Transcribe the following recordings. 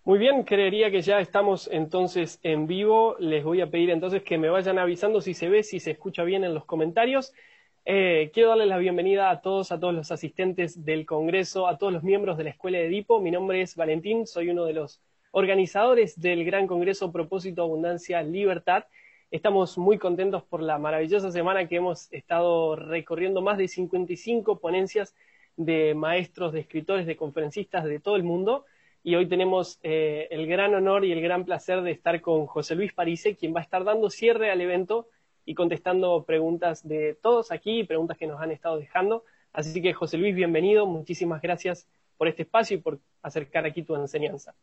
Muy bien, creería que ya estamos entonces en vivo. Les voy a pedir entonces que me vayan avisando si se ve, si se escucha bien en los comentarios. Quiero darles la bienvenida a todos los asistentes del Congreso, a todos los miembros de la Escuela de Edipo. Mi nombre es Valentín, soy uno de los organizadores del Gran Congreso Propósito, Abundancia, Libertad. Estamos muy contentos por la maravillosa semana que hemos estado recorriendo más de 55 ponencias de maestros, de escritores, de conferencistas de todo el mundo. Y hoy tenemos el gran honor y el gran placer de estar con José Luis Parise, quien va a estar dando cierre al evento y contestando preguntas de todos aquí, preguntas que nos han estado dejando. Así que José Luis, bienvenido, muchísimas gracias por este espacio y por acercar aquí tu enseñanza.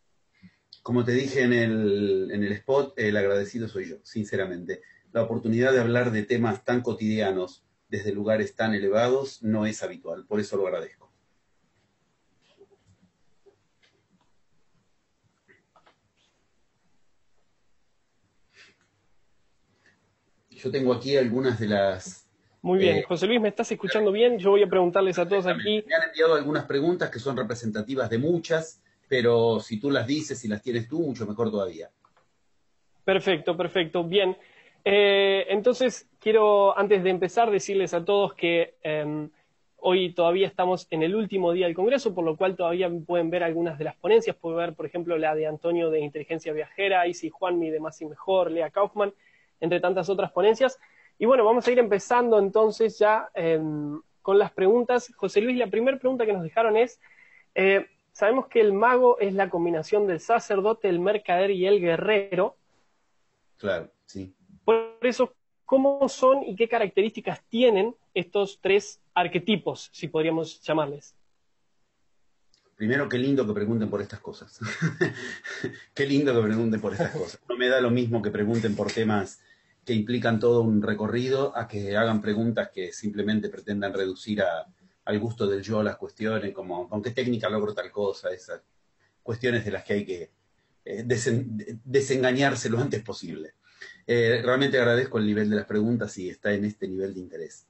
Como te dije en el spot, el agradecido soy yo, sinceramente. La oportunidad de hablar de temas tan cotidianos desde lugares tan elevados no es habitual, por eso lo agradezco. Yo tengo aquí algunas de las... Muy bien, José Luis, ¿me estás escuchando bien? Yo voy a preguntarles a todos aquí. Me han enviado algunas preguntas que son representativas de muchas, pero si tú las dices y las tienes tú, mucho mejor todavía. Perfecto, perfecto. Bien. Entonces, quiero, antes de empezar, decirles a todos que hoy todavía estamos en el último día del Congreso, por lo cual todavía pueden ver algunas de las ponencias. Pueden ver, por ejemplo, la de Antonio de Inteligencia Viajera, Isi Juanmi de Más y Mejor, Lea Kaufman, entre tantas otras ponencias. Y bueno, vamos a ir empezando entonces ya con las preguntas. José Luis, la primera pregunta que nos dejaron es, sabemos que el mago es la combinación del sacerdote, el mercader y el guerrero. Claro, sí. Por eso, ¿cómo son y qué características tienen estos tres arquetipos, si podríamos llamarles? Primero, qué lindo que pregunten por estas cosas. Qué lindo que pregunten por estas cosas. No me da lo mismo que pregunten por temas que implican todo un recorrido a que hagan preguntas que simplemente pretendan reducir al gusto del yo las cuestiones, como con qué técnica logro tal cosa, esas cuestiones de las que hay que desengañarse lo antes posible. Realmente agradezco el nivel de las preguntas y está en este nivel de interés.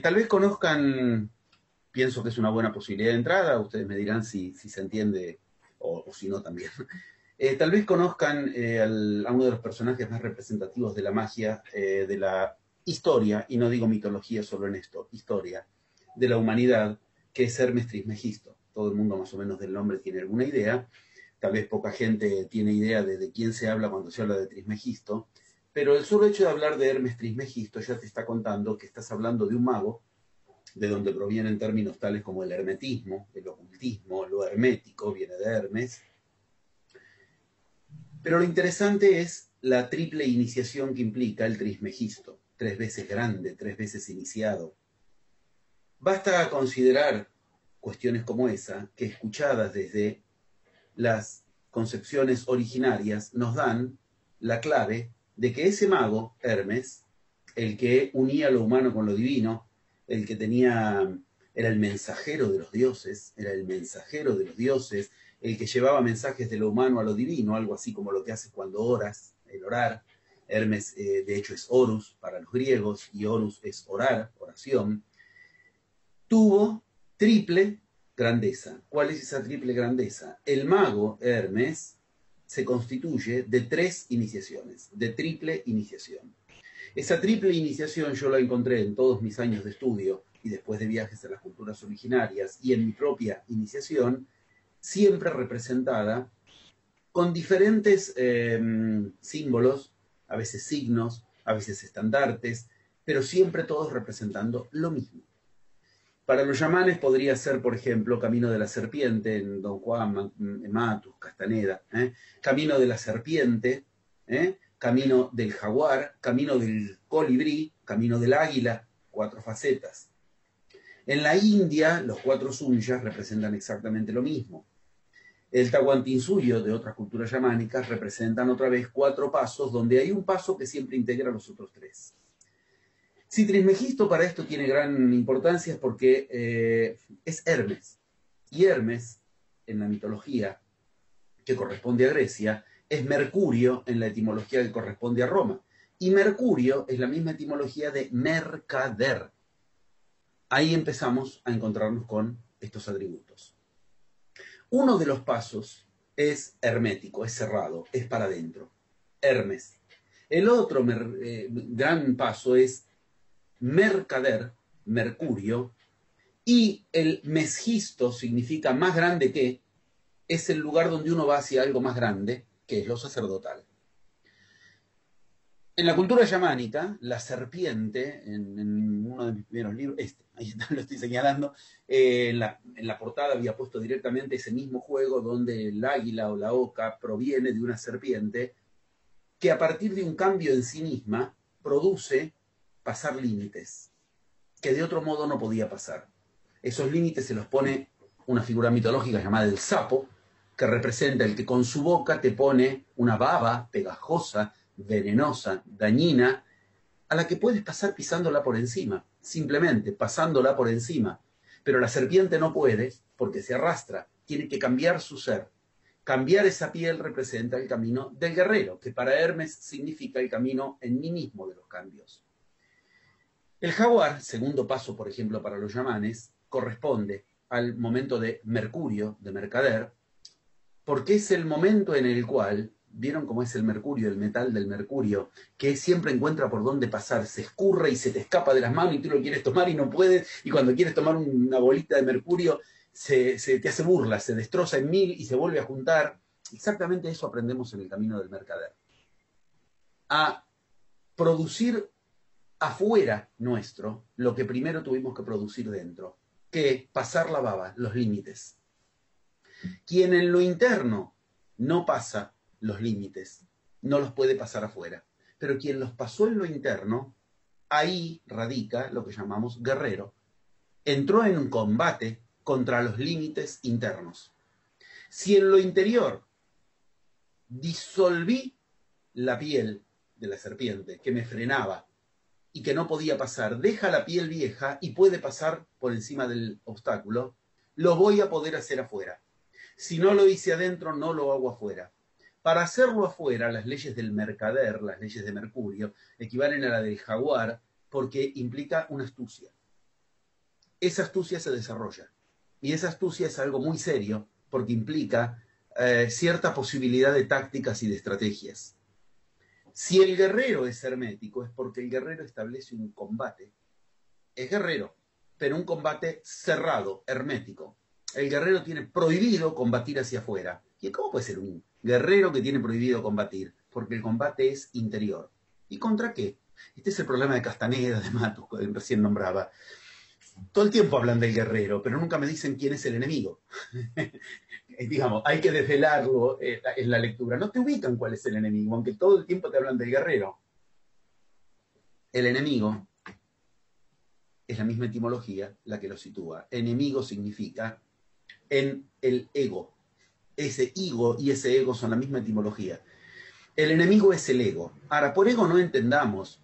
Tal vez conozcan, pienso que es una buena posibilidad de entrada, ustedes me dirán si se entiende o si no también. Tal vez conozcan a uno de los personajes más representativos de la magia, de la historia, y no digo mitología solo en esto, historia, de la humanidad, que es Hermes Trismegisto. Todo el mundo más o menos del nombre tiene alguna idea. Tal vez poca gente tiene idea de quién se habla cuando se habla de Trismegisto, pero el solo hecho de hablar de Hermes Trismegisto ya te está contando que estás hablando de un mago, de donde provienen términos tales como el hermetismo, el ocultismo, lo hermético, viene de Hermes. Pero lo interesante es la triple iniciación que implica el Trismegisto, 3 veces grande, 3 veces iniciado. Basta considerar cuestiones como esa, que escuchadas desde las concepciones originarias nos dan la clave de que ese mago, Hermes, el que unía lo humano con lo divino, el que era el mensajero de los dioses, era el mensajero de los dioses, el que llevaba mensajes de lo humano a lo divino, algo así como lo que haces cuando oras, el orar. Hermes, de hecho, es Horus para los griegos, y Horus es orar, oración. Tuvo triple grandeza. ¿Cuál es esa triple grandeza? El mago Hermes se constituye de 3 iniciaciones, de triple iniciación. Esa triple iniciación yo la encontré en todos mis años de estudio y después de viajes a las culturas originarias y en mi propia iniciación, siempre representada con diferentes símbolos, a veces signos, a veces estandartes, pero siempre todos representando lo mismo. Para los yamanes podría ser, por ejemplo, Camino de la Serpiente en Don Juan, Matus, Castaneda, Camino de la Serpiente, Camino del Jaguar, Camino del Colibrí, Camino del Águila, 4 facetas. En la India, los 4 sunyas representan exactamente lo mismo. El Tahuantinsuyo de otras culturas yamánicas representan otra vez 4 pasos, donde hay un paso que siempre integra los otros 3. Si Trismegisto para esto tiene gran importancia es porque es Hermes. Y Hermes, en la mitología que corresponde a Grecia, es Mercurio en la etimología que corresponde a Roma. Y Mercurio es la misma etimología de mercader. Ahí empezamos a encontrarnos con estos atributos. Uno de los pasos es hermético, es cerrado, es para adentro. Hermes. El otro gran paso es Mercader, Mercurio, y el Mesgisto significa más grande que, es el lugar donde uno va hacia algo más grande, que es lo sacerdotal. En la cultura chamánica, la serpiente, en uno de mis primeros libros, ahí está, lo estoy señalando, en la portada había puesto directamente ese mismo juego donde el águila o la oca proviene de una serpiente que a partir de un cambio en sí misma produce pasar límites, que de otro modo no podía pasar. Esos límites se los pone una figura mitológica llamada el sapo, que representa el que con su boca te pone una baba pegajosa, venenosa, dañina, a la que puedes pasar pisándola por encima, simplemente pasándola por encima. Pero la serpiente no puede porque se arrastra, tiene que cambiar su ser. Cambiar esa piel representa el camino del guerrero, que para Hermes significa el camino en mí mismo de los cambios. El jaguar, segundo paso, por ejemplo, para los chamanes, corresponde al momento de Mercurio, de Mercader, porque es el momento en el cual, ¿vieron cómo es el mercurio, el metal del mercurio? Que siempre encuentra por dónde pasar, se escurre y se te escapa de las manos y tú lo quieres tomar y no puedes, y cuando quieres tomar una bolita de mercurio se te hace burla, se destroza en mil y se vuelve a juntar. Exactamente eso aprendemos en el camino del Mercader. A producir afuera nuestro lo que primero tuvimos que producir dentro, que pasar la baba, los límites. Quien en lo interno no pasa los límites, no los puede pasar afuera. Pero quien los pasó en lo interno, ahí radica lo que llamamos guerrero. Entró en un combate contra los límites internos. Si en lo interior disolví la piel de la serpiente que me frenaba y que no podía pasar, deja la piel vieja y puede pasar por encima del obstáculo, lo voy a poder hacer afuera. Si no lo hice adentro, no lo hago afuera. Para hacerlo afuera, las leyes del Mercader, las leyes de Mercurio, equivalen a la del jaguar porque implica una astucia. Esa astucia se desarrolla. Y esa astucia es algo muy serio porque implica cierta posibilidad de tácticas y de estrategias. Si el guerrero es hermético, es porque el guerrero establece un combate. Es guerrero, pero un combate cerrado, hermético. El guerrero tiene prohibido combatir hacia afuera. ¿Y cómo puede ser un guerrero que tiene prohibido combatir? Porque el combate es interior. ¿Y contra qué? Este es el problema de Castaneda, de Matus, que recién nombraba. Todo el tiempo hablan del guerrero, pero nunca me dicen quién es el enemigo. Digamos, hay que desvelarlo en la lectura. No te ubican cuál es el enemigo, aunque todo el tiempo te hablan del guerrero. El enemigo es la misma etimología la que lo sitúa. Enemigo significa en el ego. Ese ego y ese ego son la misma etimología. El enemigo es el ego. Ahora, por ego no entendamos,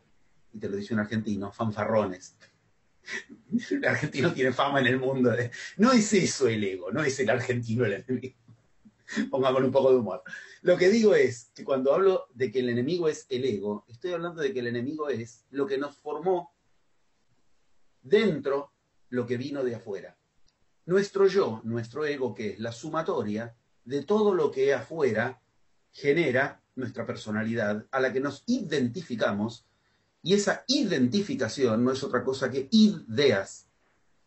y te lo dice un argentino, fanfarrones. El argentino tiene fama en el mundo. No es eso el ego, no es el argentino el enemigo. Pongámosle un poco de humor. Lo que digo es que cuando hablo de que el enemigo es el ego, estoy hablando de que el enemigo es lo que nos formó dentro lo que vino de afuera. Nuestro yo, nuestro ego, que es la sumatoria de todo lo que afuera genera nuestra personalidad, a la que nos identificamos, y esa identificación no es otra cosa que ideas.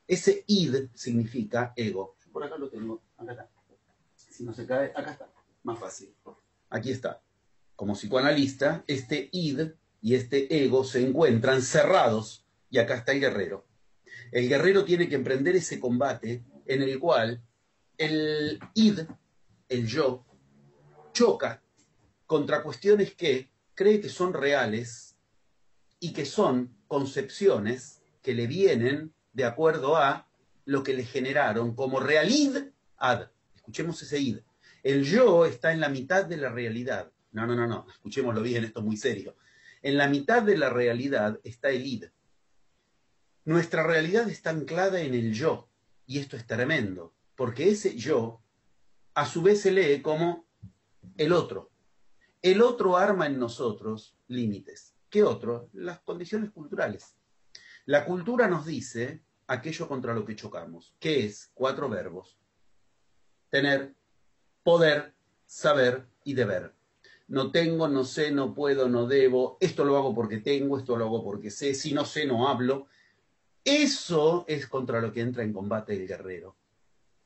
Ese id significa ego. Yo por acá lo tengo, acá está. Si no se cae, acá está, más fácil. Aquí está. Como psicoanalista, este id y este ego se encuentran cerrados, y acá está el guerrero. El guerrero tiene que emprender ese combate en el cual el id, el yo, choca contra cuestiones que cree que son reales y que son concepciones que le vienen de acuerdo a lo que le generaron como realidad. Escuchemos ese id. El yo está en la mitad de la realidad. No, escuchémoslo bien, esto es muy serio. En la mitad de la realidad está el id. Nuestra realidad está anclada en el yo, y esto es tremendo, porque ese yo, a su vez se lee como el otro. El otro arma en nosotros límites. ¿Qué otro? Las condiciones culturales. La cultura nos dice aquello contra lo que chocamos, que es 4 verbos. Tener, poder, saber y deber. No tengo, no sé, no puedo, no debo, esto lo hago porque tengo, esto lo hago porque sé, si no sé, no hablo. Eso es contra lo que entra en combate el guerrero.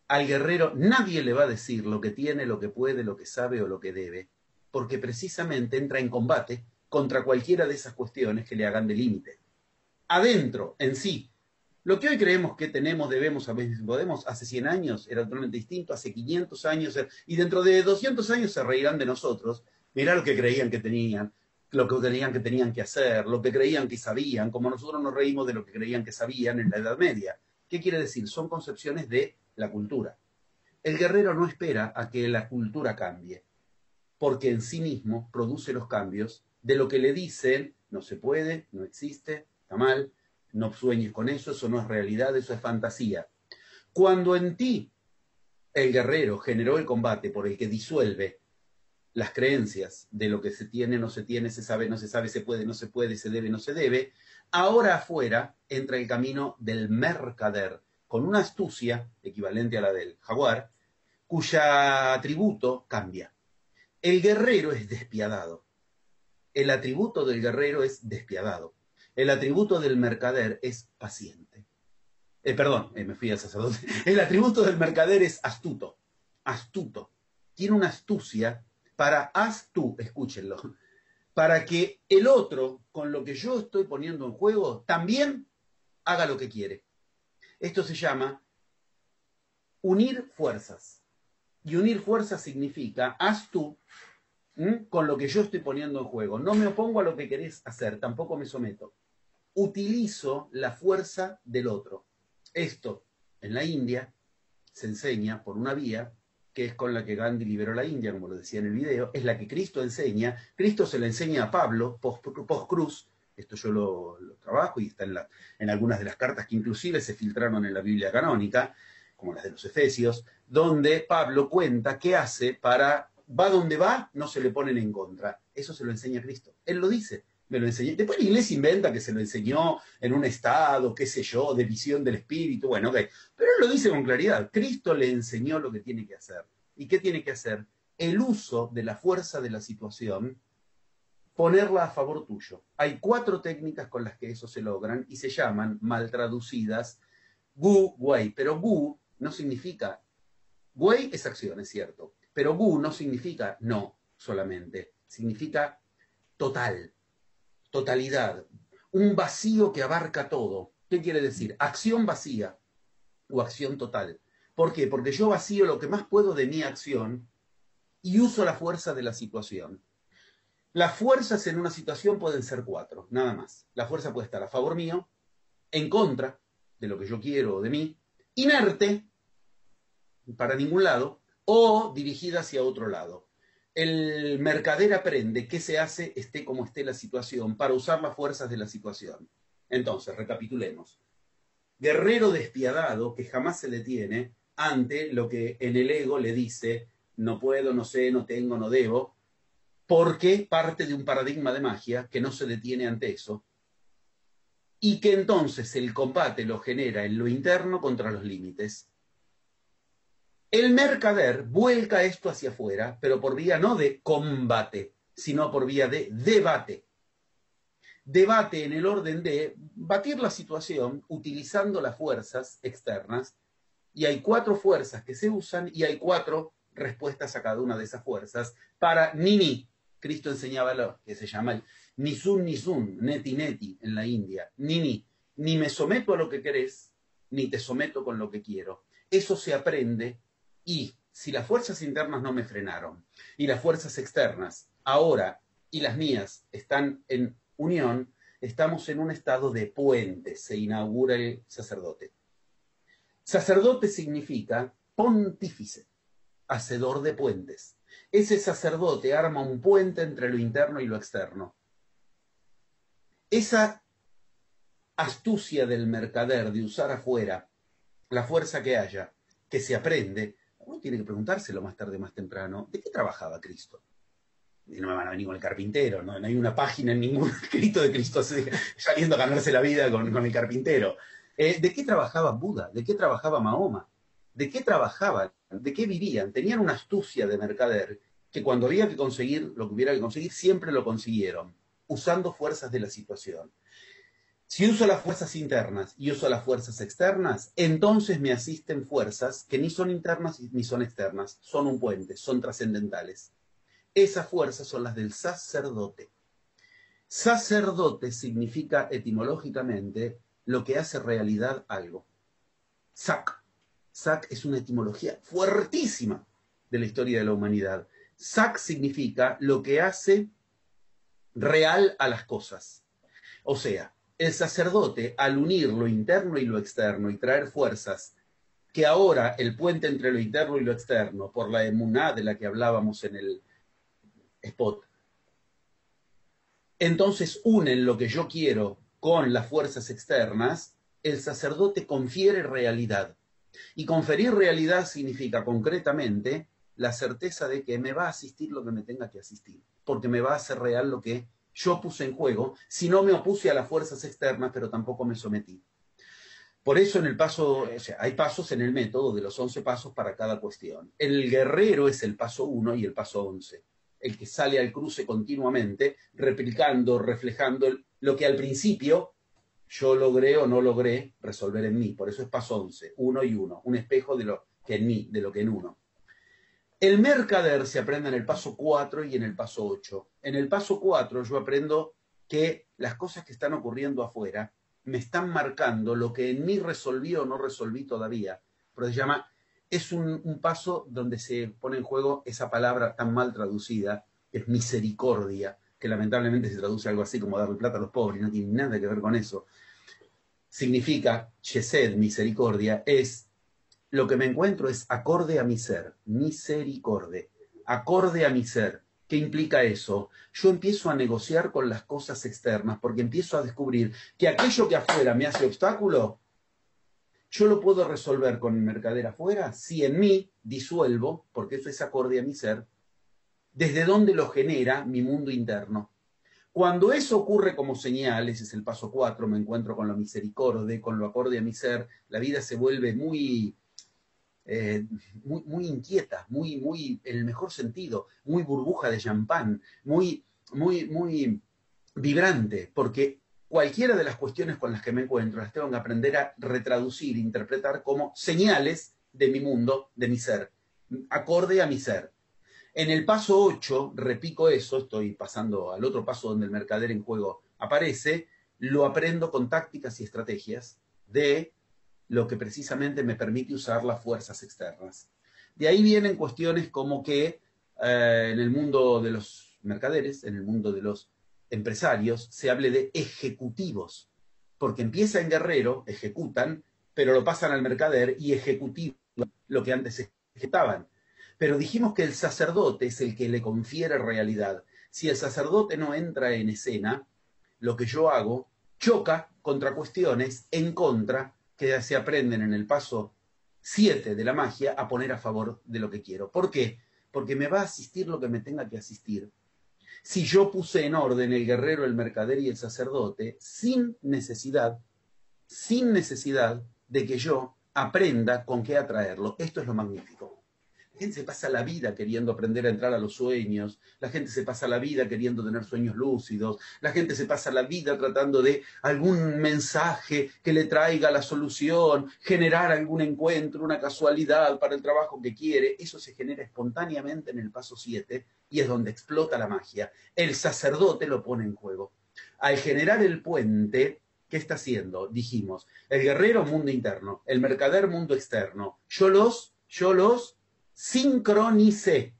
Al guerrero nadie le va a decir lo que tiene, lo que puede, lo que sabe o lo que debe, porque precisamente entra en combate contra cualquiera de esas cuestiones que le hagan de límite. Adentro, en sí, lo que hoy creemos que tenemos, debemos, a veces podemos, hace 100 años era totalmente distinto, hace 500 años, y dentro de 200 años se reirán de nosotros. Mirá lo que creían que tenían, lo que creían que tenían que hacer, lo que creían que sabían, como nosotros nos reímos de lo que creían que sabían en la Edad Media. ¿Qué quiere decir? Son concepciones de la cultura. El guerrero no espera a que la cultura cambie, porque en sí mismo produce los cambios de lo que le dicen, no se puede, no existe, está mal, no sueñes con eso, eso no es realidad, eso es fantasía. Cuando en ti el guerrero generó el combate por el que disuelve las creencias de lo que se tiene, no se tiene, se sabe, no se sabe, se puede, no se puede, se debe, no se debe, ahora afuera entra el camino del mercader, con una astucia equivalente a la del jaguar, cuya atributo cambia. El guerrero es despiadado. El atributo del guerrero es despiadado. El atributo del mercader es paciente. Me fui al sacerdote. El atributo del mercader es astuto. Astuto. Tiene una astucia para escúchenlo, para que el otro, con lo que yo estoy poniendo en juego, también haga lo que quiere. Esto se llama unir fuerzas. Y unir fuerzas significa, haz tú con lo que yo estoy poniendo en juego. No me opongo a lo que querés hacer, tampoco me someto. Utilizo la fuerza del otro. Esto, en la India, se enseña por una vía que es con la que Gandhi liberó la India, como lo decía en el video, es la que Cristo enseña. Cristo se la enseña a Pablo, post-cruz. Esto yo lo trabajo y está en algunas de las cartas que inclusive se filtraron en la Biblia canónica, como las de los Efesios, donde Pablo cuenta qué hace para, va donde va, no se le ponen en contra. Eso se lo enseña Cristo. Él lo dice, me lo enseñó. Después la iglesia inventa que se lo enseñó en un estado, qué sé yo, de visión del espíritu, bueno, ok. Pero él lo dice con claridad. Cristo le enseñó lo que tiene que hacer. ¿Y qué tiene que hacer? El uso de la fuerza de la situación, ponerla a favor tuyo. Hay 4 técnicas con las que eso se logran y se llaman, mal traducidas, gu, wei. Pero gu no significa, wei es acción, es cierto, pero gu no significa no solamente, significa total, totalidad, un vacío que abarca todo. ¿Qué quiere decir? Acción vacía o acción total. ¿Por qué? Porque yo vacío lo que más puedo de mi acción y uso la fuerza de la situación. Las fuerzas en una situación pueden ser 4, nada más. La fuerza puede estar a favor mío, en contra de lo que yo quiero o de mí, inerte, para ningún lado, o dirigida hacia otro lado. El mercader aprende qué se hace, esté como esté la situación, para usar las fuerzas de la situación. Entonces, recapitulemos. Guerrero despiadado que jamás se detiene ante lo que en el ego le dice, no puedo, no sé, no tengo, no debo, porque parte de un paradigma de magia que no se detiene ante eso, y que entonces el combate lo genera en lo interno contra los límites. El mercader vuelca esto hacia afuera, pero por vía no de combate, sino por vía de debate. Debate en el orden de batir la situación utilizando las fuerzas externas, y hay 4 fuerzas que se usan y hay 4 respuestas a cada una de esas fuerzas para ni. Cristo enseñaba lo que se llama el nisun, neti neti en la India, ni me someto a lo que querés, ni te someto con lo que quiero. Eso se aprende, y si las fuerzas internas no me frenaron y las fuerzas externas ahora y las mías están en unión, estamos en un estado de puente, se inaugura el sacerdote. Sacerdote significa pontífice, hacedor de puentes. Ese sacerdote arma un puente entre lo interno y lo externo. Esa astucia del mercader de usar afuera la fuerza que haya, que se aprende, uno tiene que preguntárselo más tarde, más temprano, ¿de qué trabajaba Cristo? Y no me van a venir con el carpintero, no hay una página en ningún escrito de Cristo saliendo a ganarse la vida con el carpintero. ¿De qué trabajaba Buda? ¿De qué trabajaba Mahoma? ¿De qué trabajaban? ¿De qué vivían? Tenían una astucia de mercader que cuando había que conseguir lo que hubiera que conseguir, siempre lo consiguieron, usando fuerzas de la situación. Si uso las fuerzas internas y uso las fuerzas externas, entonces me asisten fuerzas que ni son internas ni son externas, son un puente, son trascendentales. Esas fuerzas son las del sacerdote. Sacerdote significa etimológicamente lo que hace realidad algo. Sac. Sac es una etimología fuertísima de la historia de la humanidad. Sac significa lo que hace real a las cosas. O sea, el sacerdote, al unir lo interno y lo externo y traer fuerzas, que ahora el puente entre lo interno y lo externo, por la emuná de la que hablábamos en el spot, entonces unen lo que yo quiero con las fuerzas externas, el sacerdote confiere realidad. Y conferir realidad significa concretamente la certeza de que me va a asistir lo que me tenga que asistir, porque me va a hacer real lo que yo puse en juego, si no me opuse a las fuerzas externas, pero tampoco me sometí. Por eso en el paso, o sea, hay pasos en el método de los 11 pasos para cada cuestión. El guerrero es el paso 1 y el paso 11. El que sale al cruce continuamente, replicando, reflejando lo que al principio yo logré o no logré resolver en mí. Por eso es paso 11, 1 y 1, un espejo de lo que en mí, de lo que en uno. El mercader se aprende en el paso 4 y en el paso 8. En el paso 4 yo aprendo que las cosas que están ocurriendo afuera me están marcando lo que en mí resolví o no resolví todavía. Pero se llama, es un paso donde se pone en juego esa palabra tan mal traducida, que es misericordia, que lamentablemente se traduce algo así como darle plata a los pobres, no tiene nada que ver con eso. Significa, chesed, misericordia, es lo que me encuentro es acorde a mi ser, misericorde, acorde a mi ser. ¿Qué implica eso? Yo empiezo a negociar con las cosas externas porque empiezo a descubrir que aquello que afuera me hace obstáculo, yo lo puedo resolver con el mercader afuera si en mí disuelvo, porque eso es acorde a mi ser, desde donde lo genera mi mundo interno. Cuando eso ocurre como señal, ese es el paso 4, me encuentro con la misericordia, con lo acorde a mi ser, la vida se vuelve muy inquieta, muy, en el mejor sentido, muy burbuja de champán, muy vibrante, porque cualquiera de las cuestiones con las que me encuentro las tengo que aprender a retraducir, interpretar como señales de mi mundo, de mi ser, acorde a mi ser. En el paso 8, repico eso, estoy pasando al otro paso donde el mercader en juego aparece, lo aprendo con tácticas y estrategias de lo que precisamente me permite usar las fuerzas externas. De ahí vienen cuestiones como que en el mundo de los mercaderes, en el mundo de los empresarios, se hable de ejecutivos, porque empieza en guerrero, ejecutan, pero lo pasan al mercader y ejecutivan lo que antes ejecutaban. Pero dijimos que el sacerdote es el que le confiere realidad. Si el sacerdote no entra en escena, lo que yo hago choca contra cuestiones en contra que se aprenden en el paso 7 de la magia a poner a favor de lo que quiero. ¿Por qué? Porque me va a asistir lo que me tenga que asistir. Si yo puse en orden el guerrero, el mercader y el sacerdote, sin necesidad de que yo aprenda con qué atraerlo. Esto es lo magnífico. La gente se pasa la vida queriendo aprender a entrar a los sueños, la gente se pasa la vida queriendo tener sueños lúcidos, la gente se pasa la vida tratando de algún mensaje que le traiga la solución, generar algún encuentro, una casualidad para el trabajo que quiere. Eso se genera espontáneamente en el paso 7 y es donde explota la magia. El sacerdote lo pone en juego. Al generar el puente, ¿qué está haciendo? Dijimos, el guerrero, mundo interno, el mercader, mundo externo. Yo los sincronicé.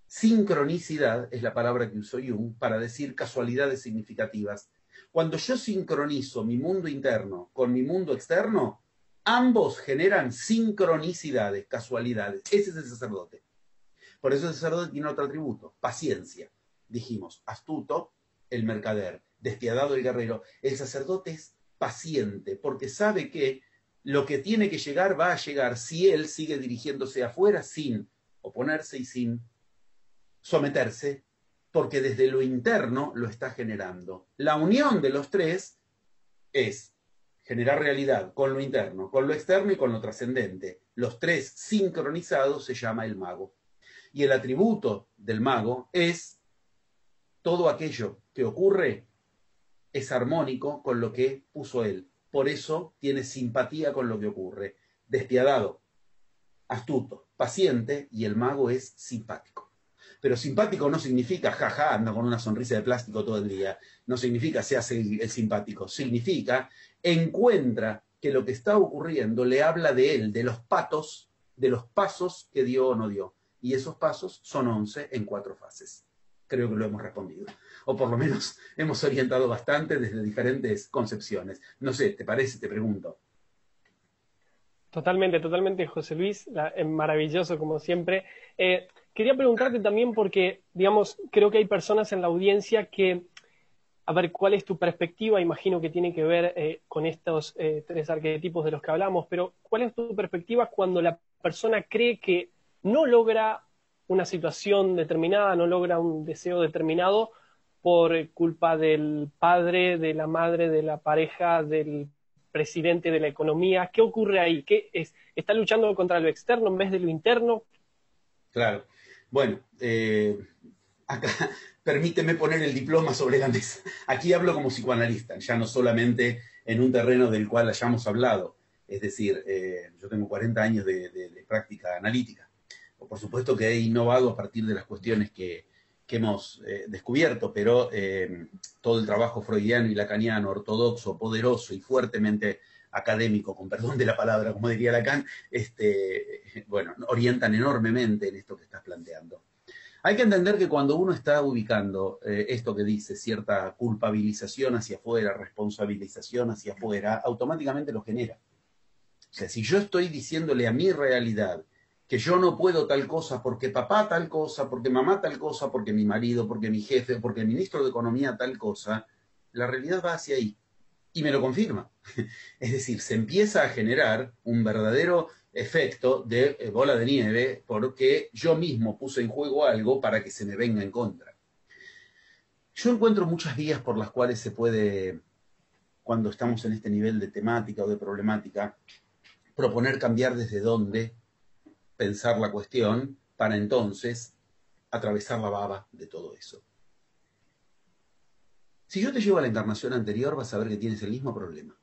Sincronicidad es la palabra que usó Jung para decir casualidades significativas. Cuando yo sincronizo mi mundo interno con mi mundo externo, ambos generan sincronicidades, casualidades. Ese es el sacerdote. Por eso el sacerdote tiene otro atributo, paciencia. Dijimos, astuto, el mercader, despiadado, el guerrero. El sacerdote es paciente porque sabe que lo que tiene que llegar va a llegar si él sigue dirigiéndose afuera sin oponerse y sin someterse, porque desde lo interno lo está generando. La unión de los tres es generar realidad con lo interno, con lo externo y con lo trascendente. Los tres sincronizados se llama el mago. Y el atributo del mago es todo aquello que ocurre es armónico con lo que puso él. Por eso tiene simpatía con lo que ocurre. Despiadado, astuto, paciente, y el mago es simpático. Pero simpático no significa, jaja, anda con una sonrisa de plástico todo el día. No significa se hace el simpático. Significa encuentra que lo que está ocurriendo le habla de él, de los pasos que dio o no dio. Y esos pasos son 11 en 4 fases. Creo que lo hemos respondido. O por lo menos hemos orientado bastante desde diferentes concepciones. No sé, ¿te parece? Te pregunto. Totalmente, totalmente, José Luis, maravilloso como siempre. Quería preguntarte también porque, digamos, creo que hay personas en la audiencia que, a ver, ¿cuál es tu perspectiva? Imagino que tiene que ver con estos 3 arquetipos de los que hablamos, pero ¿cuál es tu perspectiva cuando la persona cree que no logra una situación determinada, no logra un deseo determinado por culpa del padre, de la madre, de la pareja, del presidente, de la economía? ¿Qué ocurre ahí? ¿Está luchando contra lo externo en vez de lo interno? Claro. Bueno, acá permíteme poner el diploma sobre la mesa. Aquí hablo como psicoanalista, ya no solamente en un terreno del cual hayamos hablado. Es decir, yo tengo 40 años de práctica analítica. Por supuesto que he innovado a partir de las cuestiones que hemos descubierto, pero todo el trabajo freudiano y lacaniano, ortodoxo, poderoso y fuertemente académico, con perdón de la palabra, como diría Lacan, bueno, orientan enormemente en esto que estás planteando. Hay que entender que cuando uno está ubicando esto que dice, cierta culpabilización hacia afuera, responsabilización hacia afuera, automáticamente lo genera. O sea, si yo estoy diciéndole a mi realidad que yo no puedo tal cosa porque papá tal cosa, porque mamá tal cosa, porque mi marido, porque mi jefe, porque el ministro de Economía tal cosa, la realidad va hacia ahí. Y me lo confirma. Es decir, se empieza a generar un verdadero efecto de bola de nieve porque yo mismo puse en juego algo para que se me venga en contra. Yo encuentro muchas vías por las cuales se puede, cuando estamos en este nivel de temática o de problemática, proponer cambiar desde dónde pensar la cuestión para entonces atravesar la baba de todo eso. Si yo te llevo a la encarnación anterior, vas a ver que tienes el mismo problema.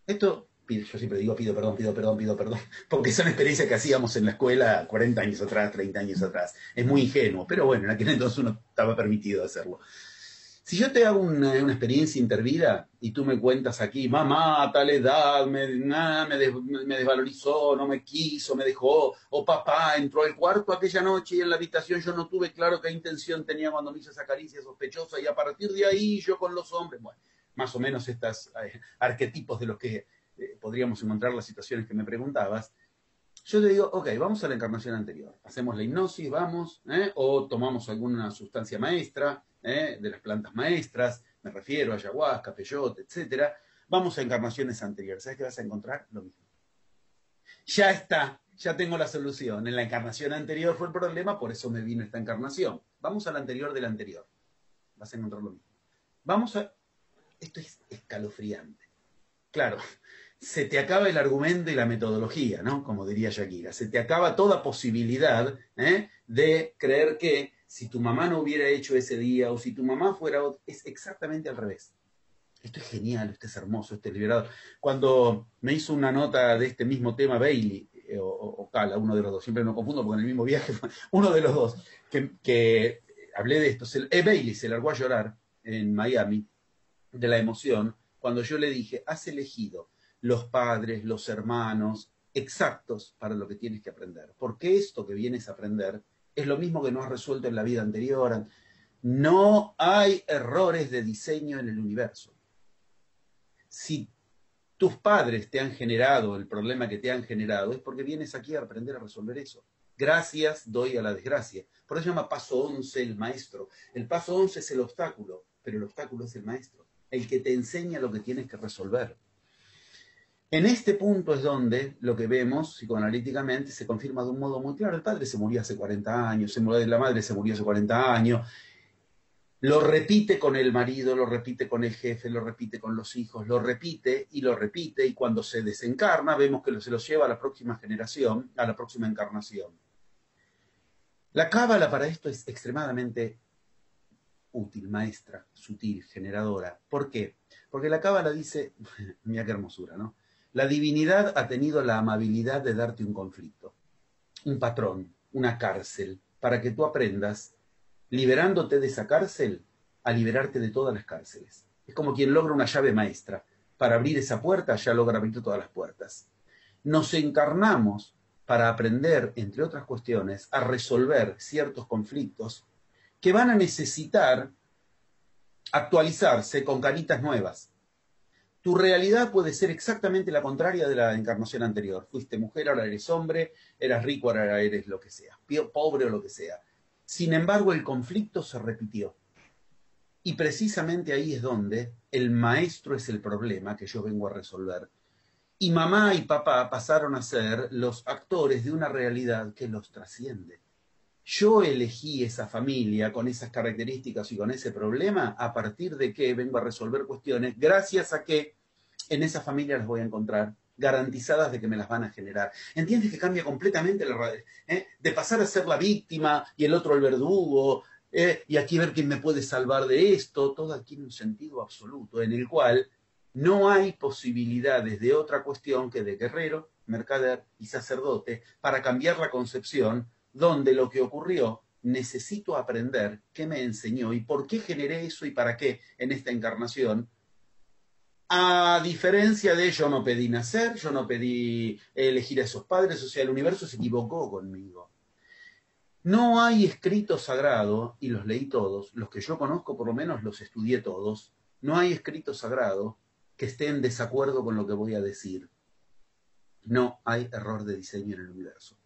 Esto, yo siempre digo pido perdón, porque son experiencias que hacíamos en la escuela 40 años atrás, 30 años atrás. Es muy ingenuo, pero bueno, en aquel entonces uno estaba permitido hacerlo. Si yo te hago una experiencia intervida y tú me cuentas aquí, mamá a tal edad me desvalorizó, no me quiso, me dejó, o papá entró al cuarto aquella noche y en la habitación yo no tuve claro qué intención tenía cuando me hizo esa caricia sospechosa y a partir de ahí yo con los hombres, bueno, más o menos estos arquetipos de los que podríamos encontrar las situaciones que me preguntabas. Yo te digo, ok, vamos a la encarnación anterior. Hacemos la hipnosis, vamos, o tomamos alguna sustancia maestra, de las plantas maestras, me refiero a ayahuasca, peyote, etc. Vamos a encarnaciones anteriores. ¿Sabes qué vas a encontrar? Lo mismo. Ya está, ya tengo la solución. En la encarnación anterior fue el problema, por eso me vino esta encarnación. Vamos a la anterior de la anterior. Vas a encontrar lo mismo. Vamos a... Esto es escalofriante. Claro, se te acaba el argumento y la metodología, ¿no? Como diría Shakira. Se te acaba toda posibilidad de creer que si tu mamá no hubiera hecho ese día o si tu mamá fuera... Es exactamente al revés. Esto es genial, esto es hermoso, esto es liberador. Cuando me hizo una nota de este mismo tema Bailey, o Cala, uno de los dos, siempre me confundo porque en el mismo viaje, uno de los dos, que hablé de esto. Bailey se largó a llorar en Miami de la emoción cuando yo le dije, has elegido los padres, los hermanos, exactos para lo que tienes que aprender. Porque esto que vienes a aprender es lo mismo que no has resuelto en la vida anterior. No hay errores de diseño en el universo. Si tus padres te han generado el problema que te han generado, es porque vienes aquí a aprender a resolver eso. Gracias doy a la desgracia. Por eso se llama paso 11 el maestro. El paso 11 es el obstáculo, pero el obstáculo es el maestro, el que te enseña lo que tienes que resolver. En este punto es donde lo que vemos psicoanalíticamente se confirma de un modo muy claro. El padre se murió hace 40 años, la madre se murió hace 40 años, lo repite con el marido, lo repite con el jefe, lo repite con los hijos, lo repite, y cuando se desencarna vemos que se los lleva a la próxima generación, a la próxima encarnación. La cábala para esto es extremadamente útil, maestra, sutil, generadora. ¿Por qué? Porque la cábala dice, mira qué hermosura, ¿no? La divinidad ha tenido la amabilidad de darte un conflicto, un patrón, una cárcel, para que tú aprendas, liberándote de esa cárcel, a liberarte de todas las cárceles. Es como quien logra una llave maestra. Para abrir esa puerta ya logra abrir todas las puertas. Nos encarnamos para aprender, entre otras cuestiones, a resolver ciertos conflictos que van a necesitar actualizarse con caritas nuevas. Tu realidad puede ser exactamente la contraria de la encarnación anterior. Fuiste mujer, ahora eres hombre, eras rico, ahora eres lo que sea, pobre o lo que sea. Sin embargo, el conflicto se repitió. Y precisamente ahí es donde el maestro es el problema que yo vengo a resolver. Y mamá y papá pasaron a ser los actores de una realidad que los trasciende. Yo elegí esa familia con esas características y con ese problema a partir de que vengo a resolver cuestiones gracias a que en esa familia las voy a encontrar garantizadas de que me las van a generar. ¿Entiendes que cambia completamente la de pasar a ser la víctima y el otro el verdugo y aquí ver quién me puede salvar de esto? Todo adquiere un sentido absoluto en el cual no hay posibilidades de otra cuestión que de guerrero, mercader y sacerdote para cambiar la concepción donde lo que ocurrió, necesito aprender qué me enseñó y por qué generé eso y para qué en esta encarnación. A diferencia de yo no pedí nacer, yo no pedí elegir a esos padres, o sea, el universo se equivocó conmigo. No hay escrito sagrado, y los leí todos, los que yo conozco por lo menos los estudié todos, no hay escrito sagrado que esté en desacuerdo con lo que voy a decir. No hay error de diseño en el universo.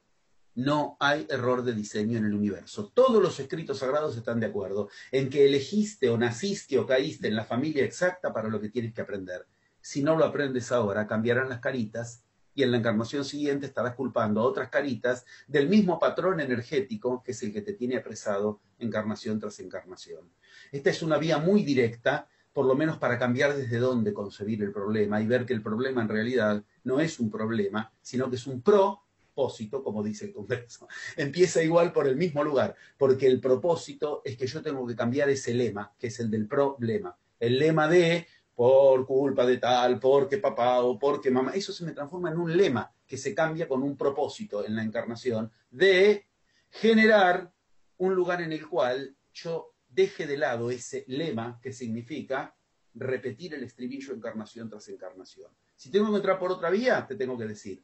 No hay error de diseño en el universo. Todos los escritos sagrados están de acuerdo en que elegiste o naciste o caíste en la familia exacta para lo que tienes que aprender. Si no lo aprendes ahora, cambiarán las caritas y en la encarnación siguiente estarás culpando a otras caritas del mismo patrón energético que es el que te tiene apresado encarnación tras encarnación. Esta es una vía muy directa, por lo menos para cambiar desde dónde concebir el problema y ver que el problema en realidad no es un problema, sino que es un propósito, como dice el Congreso. Empieza igual por el mismo lugar, porque el propósito es que yo tengo que cambiar ese lema, que es el del problema. El lema de por culpa de tal, porque papá o porque mamá, eso se me transforma en un lema que se cambia con un propósito en la encarnación de generar un lugar en el cual yo deje de lado ese lema que significa repetir el estribillo encarnación tras encarnación. Si tengo que entrar por otra vía, te tengo que decir.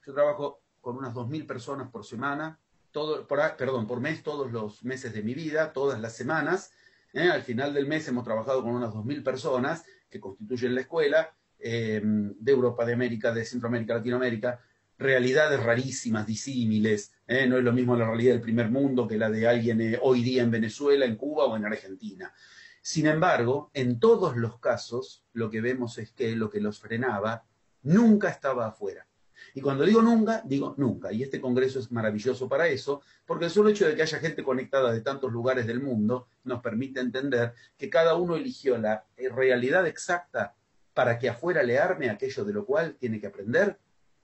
Yo trabajo con unas 2.000 personas por semana, por mes, todos los meses de mi vida, todas las semanas. Al final del mes hemos trabajado con unas 2.000 personas que constituyen la escuela de Europa, de América, de Centroamérica, Latinoamérica, realidades rarísimas, disímiles. No es lo mismo la realidad del primer mundo que la de alguien hoy día en Venezuela, en Cuba o en Argentina. Sin embargo, en todos los casos, lo que vemos es que lo que los frenaba nunca estaba afuera. Y cuando digo nunca. Y este congreso es maravilloso para eso, porque el solo hecho de que haya gente conectada de tantos lugares del mundo nos permite entender que cada uno eligió la realidad exacta para que afuera le arme aquello de lo cual tiene que aprender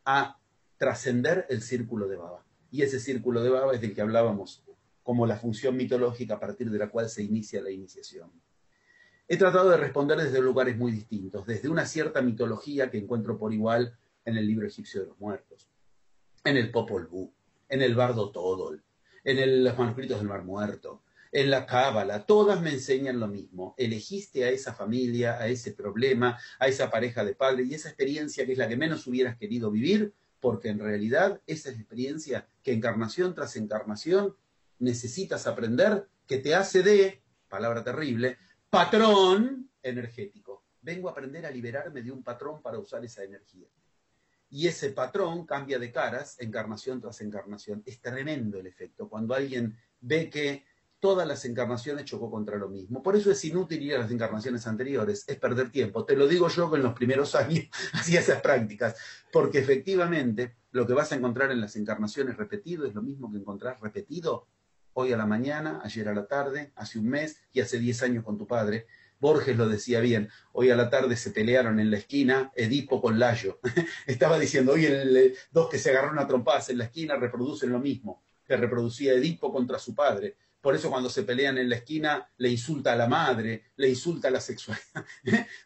a trascender el círculo de Baba. Y ese círculo de Baba es del que hablábamos como la función mitológica a partir de la cual se inicia la iniciación. He tratado de responder desde lugares muy distintos, desde una cierta mitología que encuentro por igual en el libro egipcio de los muertos, en el Popol Vuh, en el Bardo Todol, en los manuscritos del Mar Muerto, en la Cábala, todas me enseñan lo mismo. Elegiste a esa familia, a ese problema, a esa pareja de padres y esa experiencia que es la que menos hubieras querido vivir, porque en realidad esa es la experiencia que encarnación tras encarnación necesitas aprender, que te hace de, palabra terrible, patrón energético. Vengo a aprender a liberarme de un patrón para usar esa energía. Y ese patrón cambia de caras encarnación tras encarnación. Es tremendo el efecto cuando alguien ve que todas las encarnaciones chocó contra lo mismo. Por eso es inútil ir a las encarnaciones anteriores, es perder tiempo. Te lo digo yo que en los primeros años hacía esas prácticas, porque efectivamente lo que vas a encontrar en las encarnaciones repetido es lo mismo que encontrás repetido hoy a la mañana, ayer a la tarde, hace un mes y hace 10 años con tu padre. Borges lo decía bien, hoy a la tarde se pelearon en la esquina Edipo con Layo. Estaba diciendo, hoy dos que se agarraron a trompadas en la esquina reproducen lo mismo. que reproducía Edipo contra su padre. Por eso cuando se pelean en la esquina le insulta a la madre, le insulta a la sexualidad,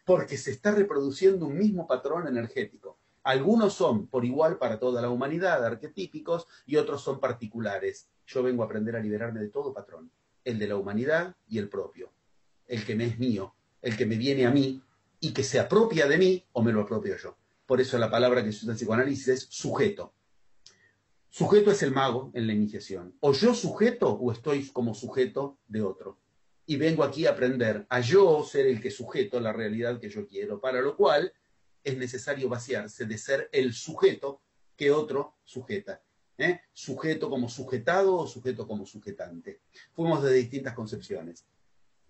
porque se está reproduciendo un mismo patrón energético. Algunos son por igual para toda la humanidad, arquetípicos, y otros son particulares. Yo vengo a aprender a liberarme de todo patrón, el de la humanidad y el propio, el que me es mío, el que me viene a mí y que se apropia de mí o me lo apropio yo. Por eso la palabra que se usa en psicoanálisis es sujeto. Sujeto es el mago en la iniciación. O yo sujeto o estoy como sujeto de otro. Y vengo aquí a aprender a yo ser el que sujeto la realidad que yo quiero, para lo cual es necesario vaciarse de ser el sujeto que otro sujeta. Sujeto como sujetado o sujeto como sujetante. Fuimos de distintas concepciones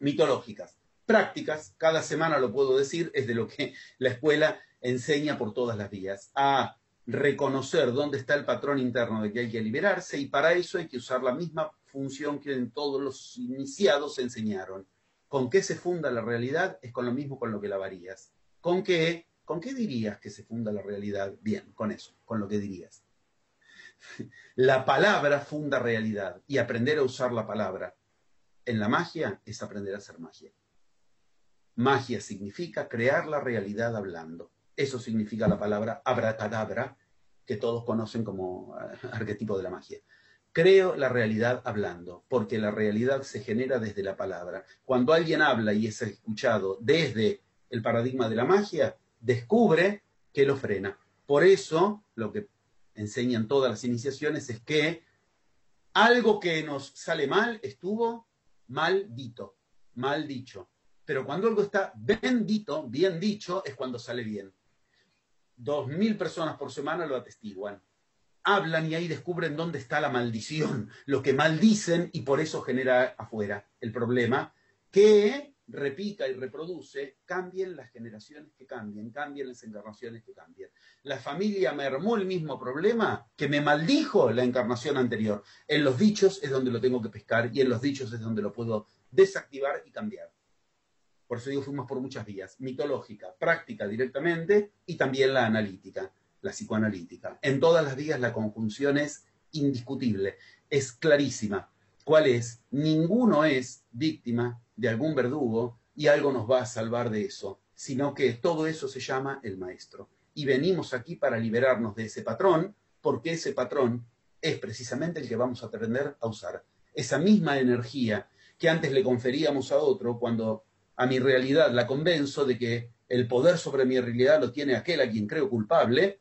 mitológicas. Prácticas, cada semana lo puedo decir, es de lo que la escuela enseña por todas las vías. A reconocer dónde está el patrón interno de que hay que liberarse, y para eso hay que usar la misma función que en todos los iniciados enseñaron. ¿Con qué se funda la realidad? Es con lo mismo con lo que la varías. ¿Con qué? ¿Con qué dirías que se funda la realidad? Bien, con eso, con lo que dirías. La palabra funda realidad, y aprender a usar la palabra en la magia es aprender a hacer magia. Magia significa crear la realidad hablando. Eso significa la palabra abracadabra, que todos conocen como arquetipo de la magia. Creo la realidad hablando, porque la realidad se genera desde la palabra. Cuando alguien habla y es escuchado desde el paradigma de la magia, descubre que lo frena. Por eso, lo que enseñan todas las iniciaciones es que algo que nos sale mal estuvo mal dito, mal dicho. Pero cuando algo está bendito, bien dicho, es cuando sale bien. 2000 personas por semana lo atestiguan. Hablan y ahí descubren dónde está la maldición, lo que maldicen, y por eso genera afuera el problema, que repica y reproduce, cambien las generaciones que cambien las encarnaciones que cambien. La familia me armó el mismo problema que me maldijo la encarnación anterior. En los dichos es donde lo tengo que pescar, y en los dichos es donde lo puedo desactivar y cambiar. Por eso digo, fuimos por muchas vías: mitológica, práctica directamente, y también la analítica, la psicoanalítica. En todas las vías la conjunción es indiscutible, es clarísima. ¿Cuál es? Ninguno es víctima de algún verdugo y algo nos va a salvar de eso, sino que todo eso se llama el maestro. Y venimos aquí para liberarnos de ese patrón, porque ese patrón es precisamente el que vamos a aprender a usar. Esa misma energía que antes le conferíamos a otro, cuando a mi realidad la convenzo de que el poder sobre mi realidad lo tiene aquel a quien creo culpable,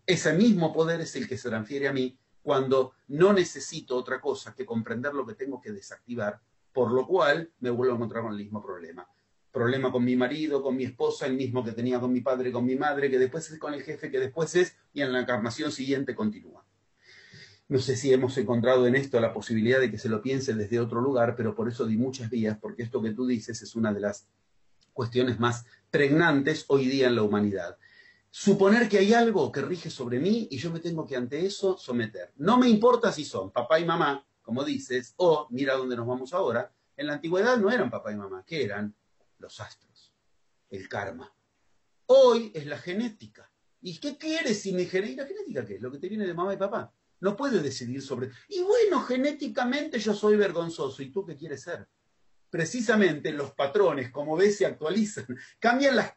ese mismo poder es el que se transfiere a mí cuando no necesito otra cosa que comprender lo que tengo que desactivar, por lo cual me vuelvo a encontrar con el mismo problema. Problema con mi marido, con mi esposa, el mismo que tenía con mi padre, con mi madre, que después es con el jefe, que después es, y en la encarnación siguiente continúa. No sé si hemos encontrado en esto la posibilidad de que se lo piense desde otro lugar, pero por eso di muchas vías, porque esto que tú dices es una de las cuestiones más pregnantes hoy día en la humanidad. Suponer que hay algo que rige sobre mí y yo me tengo que ante eso someter. No me importa si son papá y mamá, como dices, o mira dónde nos vamos ahora. En la antigüedad no eran papá y mamá, ¿qué eran? Los astros, el karma. Hoy es la genética. ¿Y qué quieres si mi genética? ¿La genética qué es? Lo que te viene de mamá y papá. No puedes decidir sobre... Y bueno, genéticamente yo soy vergonzoso. ¿Y tú qué quieres ser? Precisamente los patrones, como ves, se actualizan. Cambian las...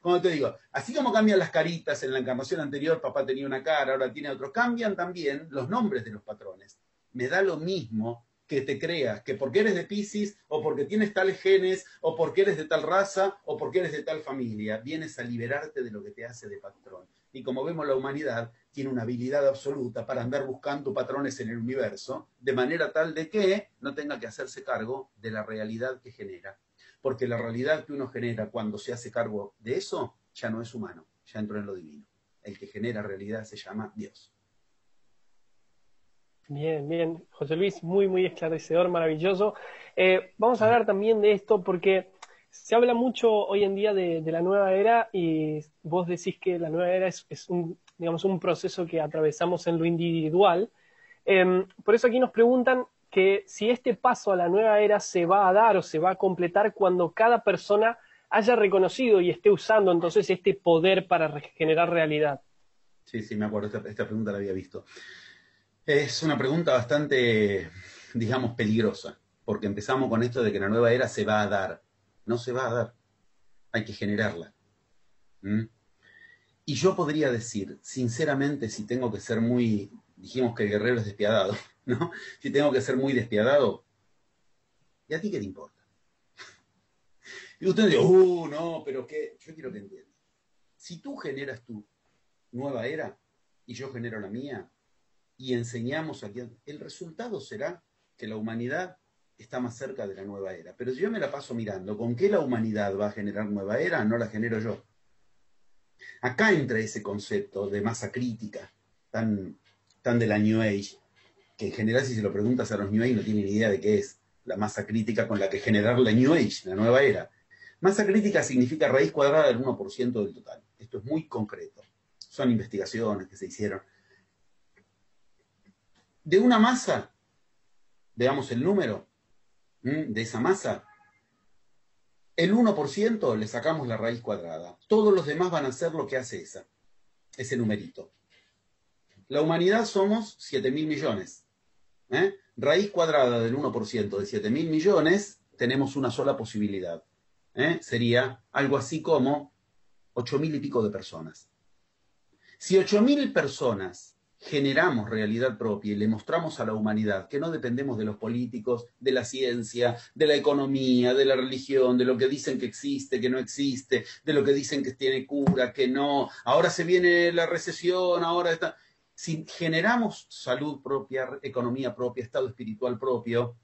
Como te digo, así como cambian las caritas en la encarnación anterior, papá tenía una cara, ahora tiene otro, cambian también los nombres de los patrones. Me da lo mismo que te creas que porque eres de Piscis, o porque tienes tales genes, o porque eres de tal raza, o porque eres de tal familia. Vienes a liberarte de lo que te hace de patrón. Y como vemos, la humanidad tiene una habilidad absoluta para andar buscando patrones en el universo, de manera tal de que no tenga que hacerse cargo de la realidad que genera. Porque la realidad que uno genera cuando se hace cargo de eso, ya no es humano, ya entró en lo divino. El que genera realidad se llama Dios. Bien, bien, José Luis, muy, muy esclarecedor, maravilloso. Vamos a hablar también de esto porque se habla mucho hoy en día de la nueva era, y vos decís que la nueva era es un, digamos, un proceso que atravesamos en lo individual. Por eso aquí nos preguntan que si este paso a la nueva era se va a dar o se va a completar cuando cada persona haya reconocido y esté usando entonces este poder para generar realidad. Sí, me acuerdo, esta pregunta la había visto. Es una pregunta bastante, digamos, peligrosa, porque empezamos con esto de que la nueva era se va a dar. No se va a dar, hay que generarla. ¿Mm? Y yo podría decir, sinceramente, si tengo que ser muy, dijimos que el guerrero es despiadado, ¿no? Si tengo que ser muy despiadado, ¿y a ti qué te importa? Y usted dice, no, pero qué, yo quiero que entiendas. Si tú generas tu nueva era y yo genero la mía y enseñamos aquí, el resultado será que la humanidad está más cerca de la nueva era. Pero si yo me la paso mirando, ¿con qué la humanidad va a generar nueva era? No la genero yo. Acá entra ese concepto de masa crítica, tan de la New Age, que en general si se lo preguntas a los New Age no tienen ni idea de qué es la masa crítica con la que generar la New Age, la nueva era. Masa crítica significa raíz cuadrada del 1% del total. Esto es muy concreto. Son investigaciones que se hicieron. De una masa, veamos el número de esa masa, el 1% le sacamos la raíz cuadrada. Todos los demás van a hacer lo que hace ese numerito. La humanidad somos 7.000 millones. Raíz cuadrada del 1% de 7.000 millones, tenemos una sola posibilidad. Sería algo así como 8.000 y pico de personas. Si 8.000 personas generamos realidad propia y le mostramos a la humanidad que no dependemos de los políticos, de la ciencia, de la economía, de la religión, de lo que dicen que existe, que no existe, de lo que dicen que tiene cura, que no, ahora se viene la recesión, ahora está... Si generamos salud propia, economía propia, estado espiritual propio,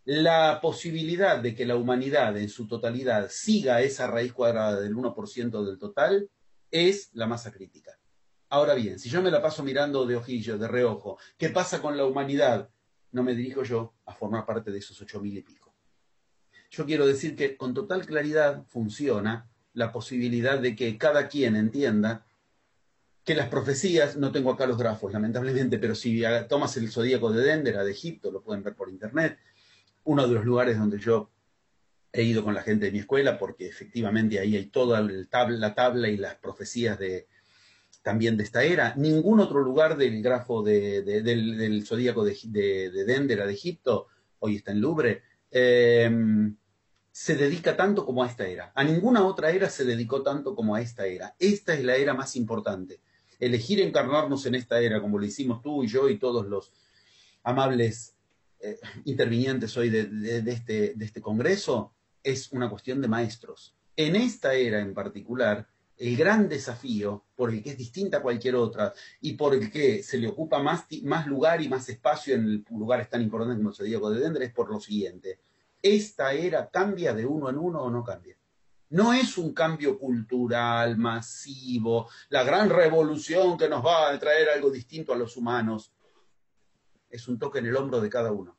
la posibilidad de que la humanidad en su totalidad siga esa raíz cuadrada del 1% del total es la masa crítica. Ahora bien, si yo me la paso mirando de ojillo, de reojo, ¿qué pasa con la humanidad? No me dirijo yo a formar parte de esos 8.000 y pico. Yo quiero decir que con total claridad funciona la posibilidad de que cada quien entienda que las profecías, no tengo acá los grafos lamentablemente, pero si tomas el zodíaco de Dendera de Egipto, lo pueden ver por internet, uno de los lugares donde yo he ido con la gente de mi escuela, porque efectivamente ahí hay toda la tabla y las profecías también de esta era. Ningún otro lugar del grafo del zodíaco de Dendera de Egipto, hoy está en Louvre, se dedica tanto como a esta era. A ninguna otra era se dedicó tanto como a esta era. Esta es la era más importante. Elegir encarnarnos en esta era, como lo hicimos tú y yo y todos los amables intervinientes hoy de este congreso, es una cuestión de maestros. En esta era en particular, el gran desafío, por el que es distinta a cualquier otra, y por el que se le ocupa más lugar y más espacio en lugares tan importantes como el Zodíaco de Dendera, es por lo siguiente. ¿Esta era cambia de uno en uno o no cambia? No es un cambio cultural masivo, la gran revolución que nos va a traer algo distinto a los humanos. Es un toque en el hombro de cada uno.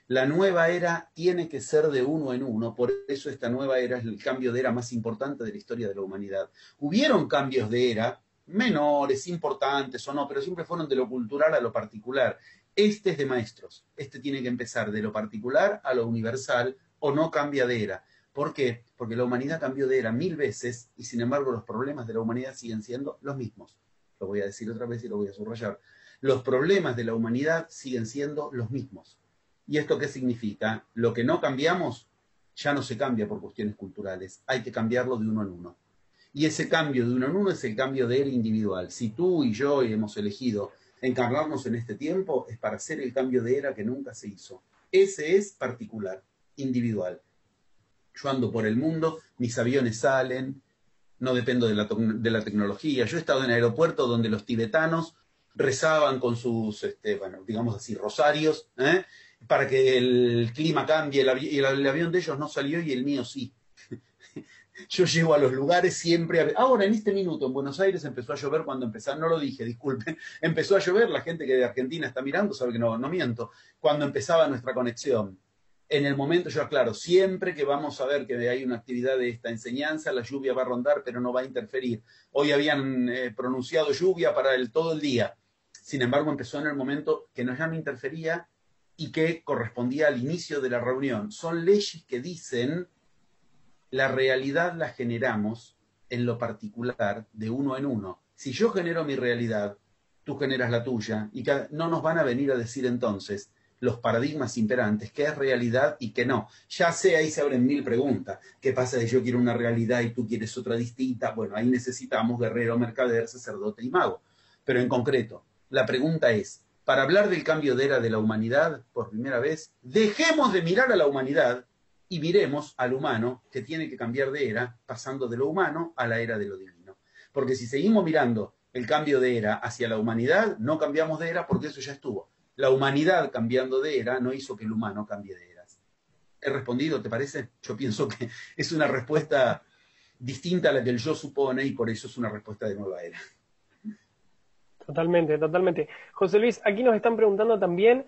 La nueva era tiene que ser de uno en uno, por eso esta nueva era es el cambio de era más importante de la historia de la humanidad. Hubieron cambios de era, menores, importantes o no, pero siempre fueron de lo cultural a lo particular. Este es de maestros, este tiene que empezar de lo particular a lo universal o no cambia de era. ¿Por qué? Porque la humanidad cambió de era 1000 veces y sin embargo los problemas de la humanidad siguen siendo los mismos. Lo voy a decir otra vez y lo voy a subrayar. Los problemas de la humanidad siguen siendo los mismos. ¿Y esto qué significa? Lo que no cambiamos ya no se cambia por cuestiones culturales, hay que cambiarlo de uno en uno. Y ese cambio de uno en uno es el cambio de era individual. Si tú y yo hemos elegido encarnarnos en este tiempo, es para hacer el cambio de era que nunca se hizo. Ese es particular, individual. Yo ando por el mundo, mis aviones salen, no dependo de la tecnología. Yo he estado en aeropuertos donde los tibetanos rezaban con sus, bueno, digamos así, rosarios, para que el clima cambie, el avión de ellos no salió y el mío sí. Yo llego a los lugares siempre. Ahora, en este minuto, en Buenos Aires empezó a llover cuando empezaron, no lo dije, disculpen, empezó a llover, la gente que de Argentina está mirando sabe que no miento, cuando empezaba nuestra conexión. En el momento, yo aclaro, siempre que vamos a ver que hay una actividad de esta enseñanza, la lluvia va a rondar, pero no va a interferir. Hoy habían pronunciado lluvia para todo el día. Sin embargo, empezó en el momento que ya no interfería y que correspondía al inicio de la reunión. Son leyes que dicen la realidad la generamos en lo particular de uno en uno. Si yo genero mi realidad, tú generas la tuya, y no nos van a venir a decir entonces los paradigmas imperantes, qué es realidad y qué no. Ya sé, ahí se abren mil preguntas. ¿Qué pasa si yo quiero una realidad y tú quieres otra distinta? Bueno, ahí necesitamos guerrero, mercader, sacerdote y mago. Pero en concreto, la pregunta es, para hablar del cambio de era de la humanidad, por primera vez, dejemos de mirar a la humanidad y miremos al humano que tiene que cambiar de era, pasando de lo humano a la era de lo divino. Porque si seguimos mirando el cambio de era hacia la humanidad, no cambiamos de era porque eso ya estuvo. La humanidad cambiando de era no hizo que el humano cambie de eras. ¿He respondido, te parece? Yo pienso que es una respuesta distinta a la que el yo supone y por eso es una respuesta de nueva era. Totalmente, totalmente. José Luis, aquí nos están preguntando también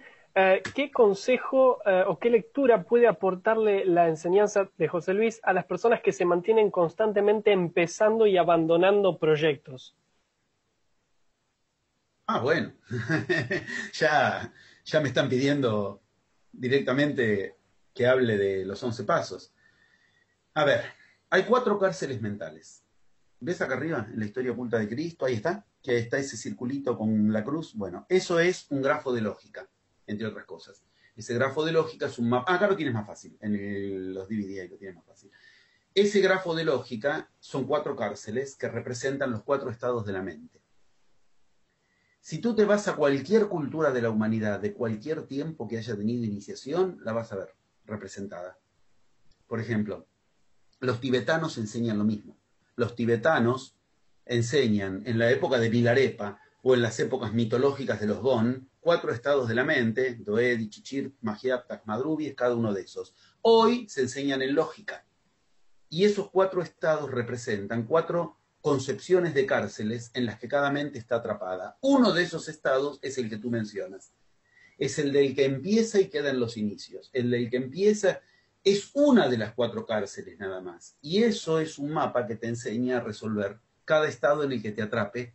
qué consejo o qué lectura puede aportarle la enseñanza de José Luis a las personas que se mantienen constantemente empezando y abandonando proyectos. Ah, bueno, ya me están pidiendo directamente que hable de los 11 pasos. A ver, hay 4 cárceles mentales. ¿Ves acá arriba, en la historia oculta de Cristo? Ahí está, que está ese circulito con la cruz. Bueno, eso es un grafo de lógica, entre otras cosas. Ese grafo de lógica es un mapa. Acá lo tienes más fácil, los DVD ahí lo tienes más fácil. Ese grafo de lógica son 4 cárceles que representan los 4 estados de la mente. Si tú te vas a cualquier cultura de la humanidad, de cualquier tiempo que haya tenido iniciación, la vas a ver representada. Por ejemplo, los tibetanos enseñan lo mismo. Los tibetanos enseñan en la época de Milarepa o en las épocas mitológicas de los Bon, 4 estados de la mente, Doedi, Chichir, Magyapta, Madrubi, es cada uno de esos. Hoy se enseñan en lógica. Y esos 4 estados representan 4 concepciones de cárceles en las que cada mente está atrapada. Uno de esos estados es el que tú mencionas. Es el del que empieza y queda en los inicios. El del que empieza es una de las 4 cárceles nada más. Y eso es un mapa que te enseña a resolver cada estado en el que te atrape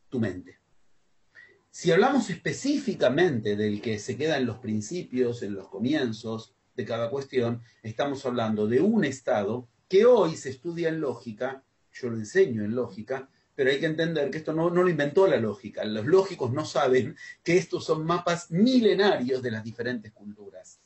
tu mente. Si hablamos específicamente del que se queda en los principios, en los comienzos de cada cuestión, estamos hablando de un estado que hoy se estudia en lógica. Yo lo enseño en lógica, pero hay que entender que esto no lo inventó la lógica. Los lógicos no saben que estos son mapas milenarios de las diferentes culturas.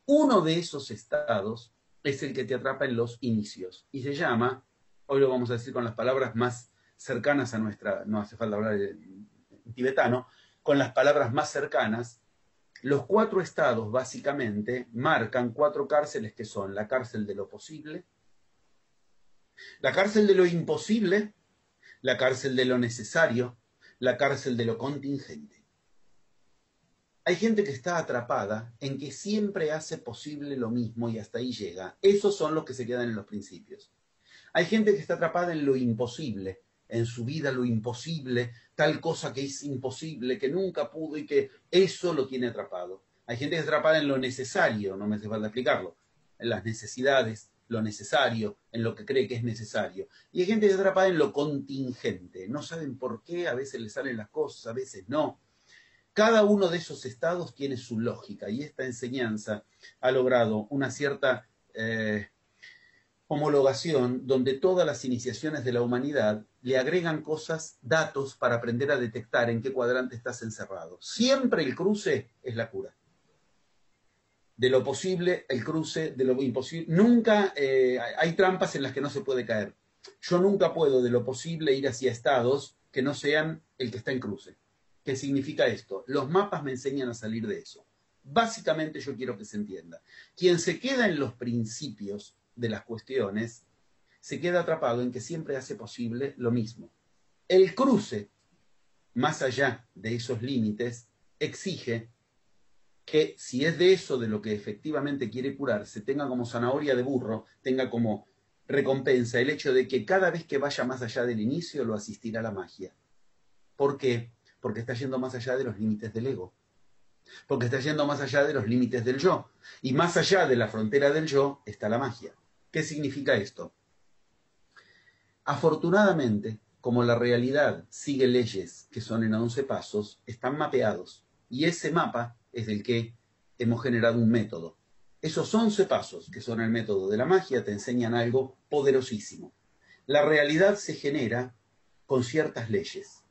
Uno de esos estados es el que te atrapa en los inicios y se llama, hoy lo vamos a decir con las palabras más cercanas a nuestra, no hace falta hablar en tibetano, con las palabras más cercanas, los 4 estados básicamente marcan 4 cárceles que son la cárcel de lo posible, la cárcel de lo imposible, la cárcel de lo necesario, la cárcel de lo contingente. Hay gente que está atrapada en que siempre hace posible lo mismo y hasta ahí llega. Esos son los que se quedan en los principios. Hay gente que está atrapada en lo imposible, en su vida lo imposible, tal cosa que es imposible, que nunca pudo y que eso lo tiene atrapado. Hay gente que está atrapada en lo necesario, no me hace falta explicarlo, en las necesidades, lo necesario, en lo que cree que es necesario. Y hay gente que está atrapada en lo contingente, no saben por qué, a veces les salen las cosas, a veces no. Cada uno de esos estados tiene su lógica y esta enseñanza ha logrado una cierta homologación donde todas las iniciaciones de la humanidad le agregan cosas, datos para aprender a detectar en qué cuadrante estás encerrado. Siempre el cruce es la cura. De lo posible, el cruce, de lo imposible. Nunca hay trampas en las que no se puede caer. Yo nunca puedo de lo posible ir hacia estados que no sean el que está en cruce. ¿Qué significa esto? Los mapas me enseñan a salir de eso. Básicamente yo quiero que se entienda. Quien se queda en los principios de las cuestiones se queda atrapado en que siempre hace posible lo mismo. El cruce, más allá de esos límites, exige que si es de eso de lo que efectivamente quiere curarse, tenga como zanahoria de burro, tenga como recompensa el hecho de que cada vez que vaya más allá del inicio lo asistirá la magia. ¿Por qué? Porque está yendo más allá de los límites del ego. Porque está yendo más allá de los límites del yo. Y más allá de la frontera del yo está la magia. ¿Qué significa esto? Afortunadamente, como la realidad sigue leyes que son en 11 pasos, están mapeados. Y ese mapa es del que hemos generado un método. Esos 11 pasos, que son el método de la magia, te enseñan algo poderosísimo. La realidad se genera con ciertas leyes,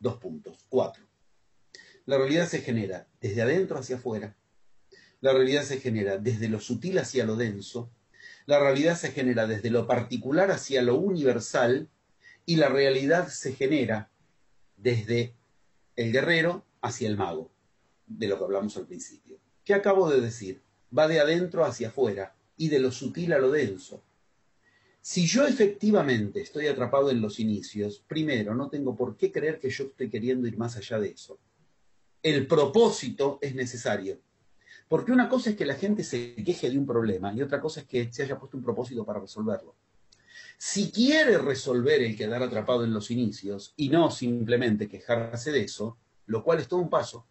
2 puntos. 4. La realidad se genera desde adentro hacia afuera. La realidad se genera desde lo sutil hacia lo denso. La realidad se genera desde lo particular hacia lo universal. Y la realidad se genera desde el guerrero hacia el mago, de lo que hablamos al principio. ¿Qué acabo de decir? Va de adentro hacia afuera y de lo sutil a lo denso. Si yo efectivamente estoy atrapado en los inicios, primero, no tengo por qué creer que yo estoy queriendo ir más allá de eso. El propósito es necesario. Porque una cosa es que la gente se queje de un problema y otra cosa es que se haya puesto un propósito para resolverlo. Si quiere resolver el quedar atrapado en los inicios y no simplemente quejarse de eso, lo cual es todo un paso.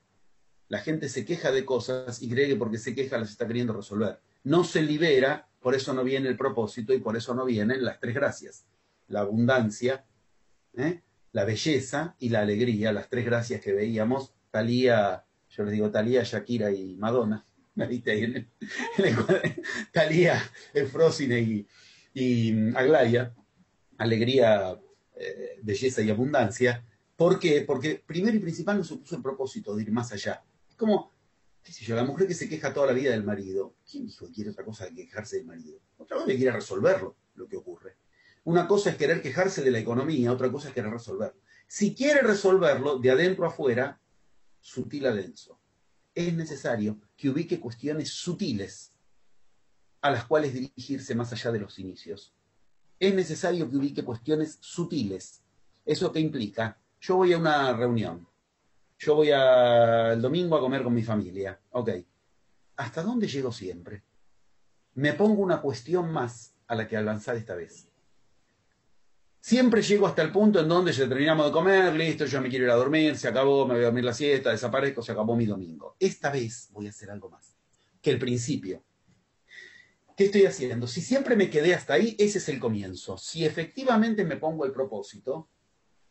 La gente se queja de cosas y cree que porque se queja las está queriendo resolver. No se libera, por eso no viene el propósito y por eso no vienen las 3 gracias. La abundancia, la belleza y la alegría, las 3 gracias que veíamos. Thalía, yo les digo Thalía, Shakira y Madonna. ¿Me viste ahí en el Thalía, Frosinone y Aglaya, alegría, belleza y abundancia. ¿Por qué? Porque primero y principal no se puso el propósito de ir más allá. Es como, qué sé yo, la mujer que se queja toda la vida del marido. ¿Quién dijo que quiere otra cosa que quejarse del marido? Otra cosa que quiere resolverlo, lo que ocurre. Una cosa es querer quejarse de la economía, otra cosa es querer resolverlo. Si quiere resolverlo de adentro a afuera, sutil a denso, es necesario que ubique cuestiones sutiles a las cuales dirigirse más allá de los inicios. Es necesario que ubique cuestiones sutiles. ¿Eso qué implica? Yo voy a una reunión. Yo voy el domingo a comer con mi familia. Ok. ¿Hasta dónde llego siempre? Me pongo una cuestión más a la que avanzar esta vez. Siempre llego hasta el punto en donde ya terminamos de comer, listo, yo me quiero ir a dormir, se acabó, me voy a dormir la siesta, desaparezco, se acabó mi domingo. Esta vez voy a hacer algo más que el principio. ¿Qué estoy haciendo? Si siempre me quedé hasta ahí, ese es el comienzo. Si efectivamente me pongo el propósito,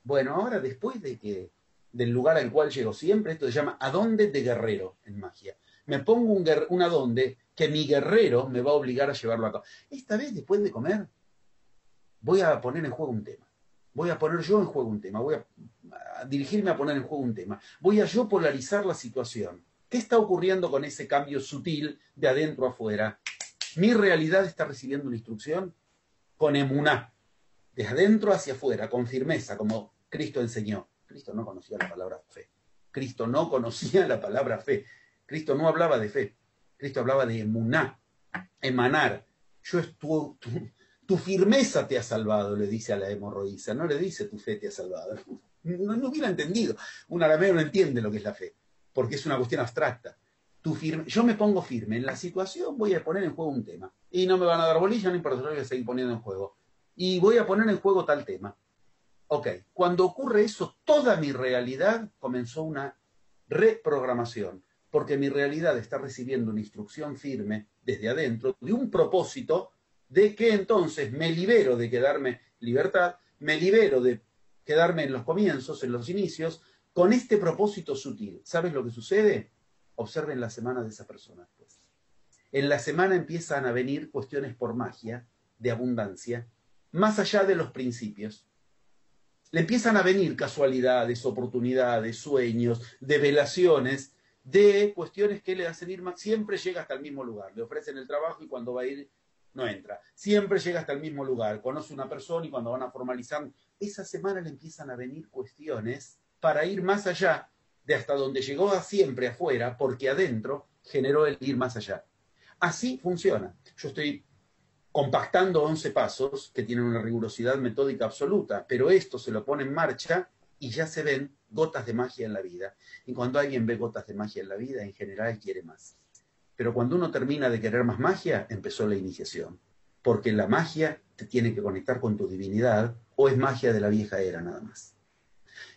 bueno, ahora después del lugar al cual llego siempre, esto se llama adonde de guerrero en magia. Me pongo un adonde que mi guerrero me va a obligar a llevarlo a cabo. Esta vez, después de comer, voy a poner en juego un tema. Voy a poner yo en juego un tema. Voy a dirigirme a poner en juego un tema. Voy a yo polarizar la situación. ¿Qué está ocurriendo con ese cambio sutil de adentro a afuera? Mi realidad está recibiendo una instrucción con emuná, de adentro hacia afuera, con firmeza, como Cristo enseñó. Cristo no conocía la palabra fe. Cristo no conocía la palabra fe. Cristo no hablaba de fe. Cristo hablaba de emuná, emanar. Tu firmeza te ha salvado, le dice a la hemorroísa. No le dice tu fe te ha salvado. No hubiera entendido. Un arameo no entiende lo que es la fe, porque es una cuestión abstracta. Yo me pongo firme en la situación, voy a poner en juego un tema. Y no me van a dar bolilla, no importa, yo voy a seguir poniendo en juego. Y voy a poner en juego tal tema. Ok, cuando ocurre eso, toda mi realidad comenzó una reprogramación, porque mi realidad está recibiendo una instrucción firme desde adentro, de un propósito, de que entonces me libero de quedarme libertad, me libero de quedarme en los comienzos, en los inicios, con este propósito sutil. ¿Sabes lo que sucede? Observen la semana de esa persona. Pues. En la semana empiezan a venir cuestiones por magia, de abundancia, más allá de los principios. Le empiezan a venir casualidades, oportunidades, sueños, develaciones, de cuestiones que le hacen ir más. Siempre llega hasta el mismo lugar. Le ofrecen el trabajo y cuando va a ir, no entra. Siempre llega hasta el mismo lugar. Conoce una persona y cuando van a formalizar, esa semana le empiezan a venir cuestiones para ir más allá de hasta donde llegó siempre afuera, porque adentro generó el ir más allá. Así funciona. Yo estoy compactando 11 pasos que tienen una rigurosidad metódica absoluta, pero esto se lo pone en marcha y ya se ven gotas de magia en la vida. Y cuando alguien ve gotas de magia en la vida, en general quiere más. Pero cuando uno termina de querer más magia, empezó la iniciación. Porque la magia te tiene que conectar con tu divinidad, o es magia de la vieja era nada más.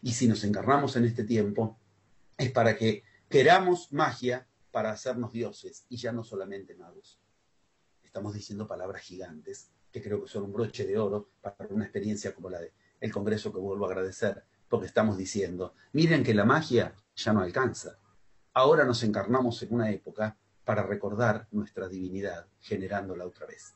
Y si nos encarnamos en este tiempo, es para que queramos magia para hacernos dioses y ya no solamente magos. Estamos diciendo palabras gigantes que creo que son un broche de oro para una experiencia como la del Congreso, que vuelvo a agradecer, porque estamos diciendo, miren que la magia ya no alcanza. Ahora nos encarnamos en una época para recordar nuestra divinidad, generándola otra vez.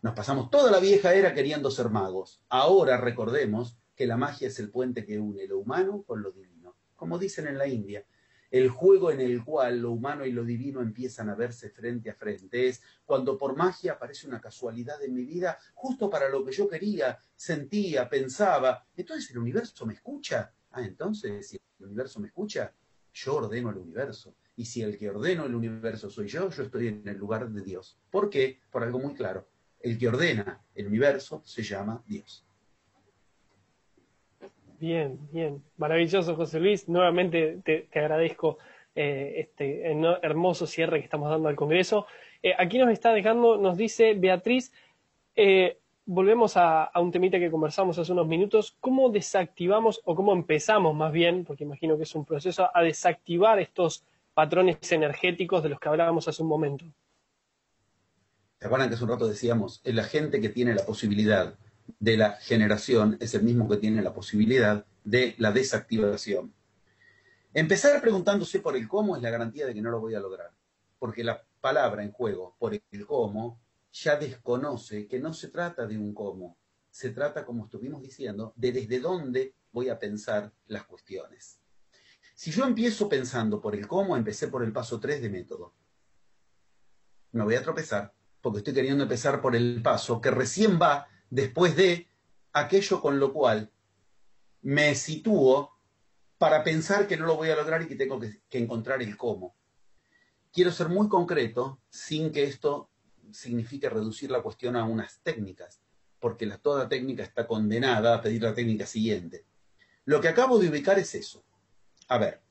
Nos pasamos toda la vieja era queriendo ser magos. Ahora recordemos que la magia es el puente que une lo humano con lo divino. Como dicen en la India, el juego en el cual lo humano y lo divino empiezan a verse frente a frente. Es cuando por magia aparece una casualidad en mi vida, justo para lo que yo quería, sentía, pensaba. Entonces el universo me escucha. Ah, entonces si el universo me escucha, yo ordeno el universo. Y si el que ordeno el universo soy yo estoy en el lugar de Dios. ¿Por qué? Por algo muy claro. El que ordena el universo se llama Dios. Bien, bien. Maravilloso, José Luis. Nuevamente te agradezco este hermoso cierre que estamos dando al Congreso. Aquí nos está dejando, nos dice Beatriz, volvemos a un temita que conversamos hace unos minutos, ¿cómo desactivamos o cómo empezamos más bien, porque imagino que es un proceso, a desactivar estos patrones energéticos de los que hablábamos hace un momento? ¿Se acuerdan que hace un rato decíamos, el agente que tiene la posibilidad de la generación es el mismo que tiene la posibilidad de la desactivación? Empezar preguntándose por el cómo es la garantía de que no lo voy a lograr, porque la palabra en juego, por el cómo, ya desconoce que no se trata de un cómo, se trata, como estuvimos diciendo, de desde dónde voy a pensar las cuestiones. Si yo empiezo pensando por el cómo, empecé por el paso 3 de método. Me voy a tropezar, porque estoy queriendo empezar por el paso que recién va después de aquello con lo cual me sitúo para pensar que no lo voy a lograr y que tengo que encontrar el cómo. Quiero ser muy concreto sin que esto signifique reducir la cuestión a unas técnicas, porque toda técnica está condenada a pedir la técnica siguiente. Lo que acabo de ubicar es eso. A ver,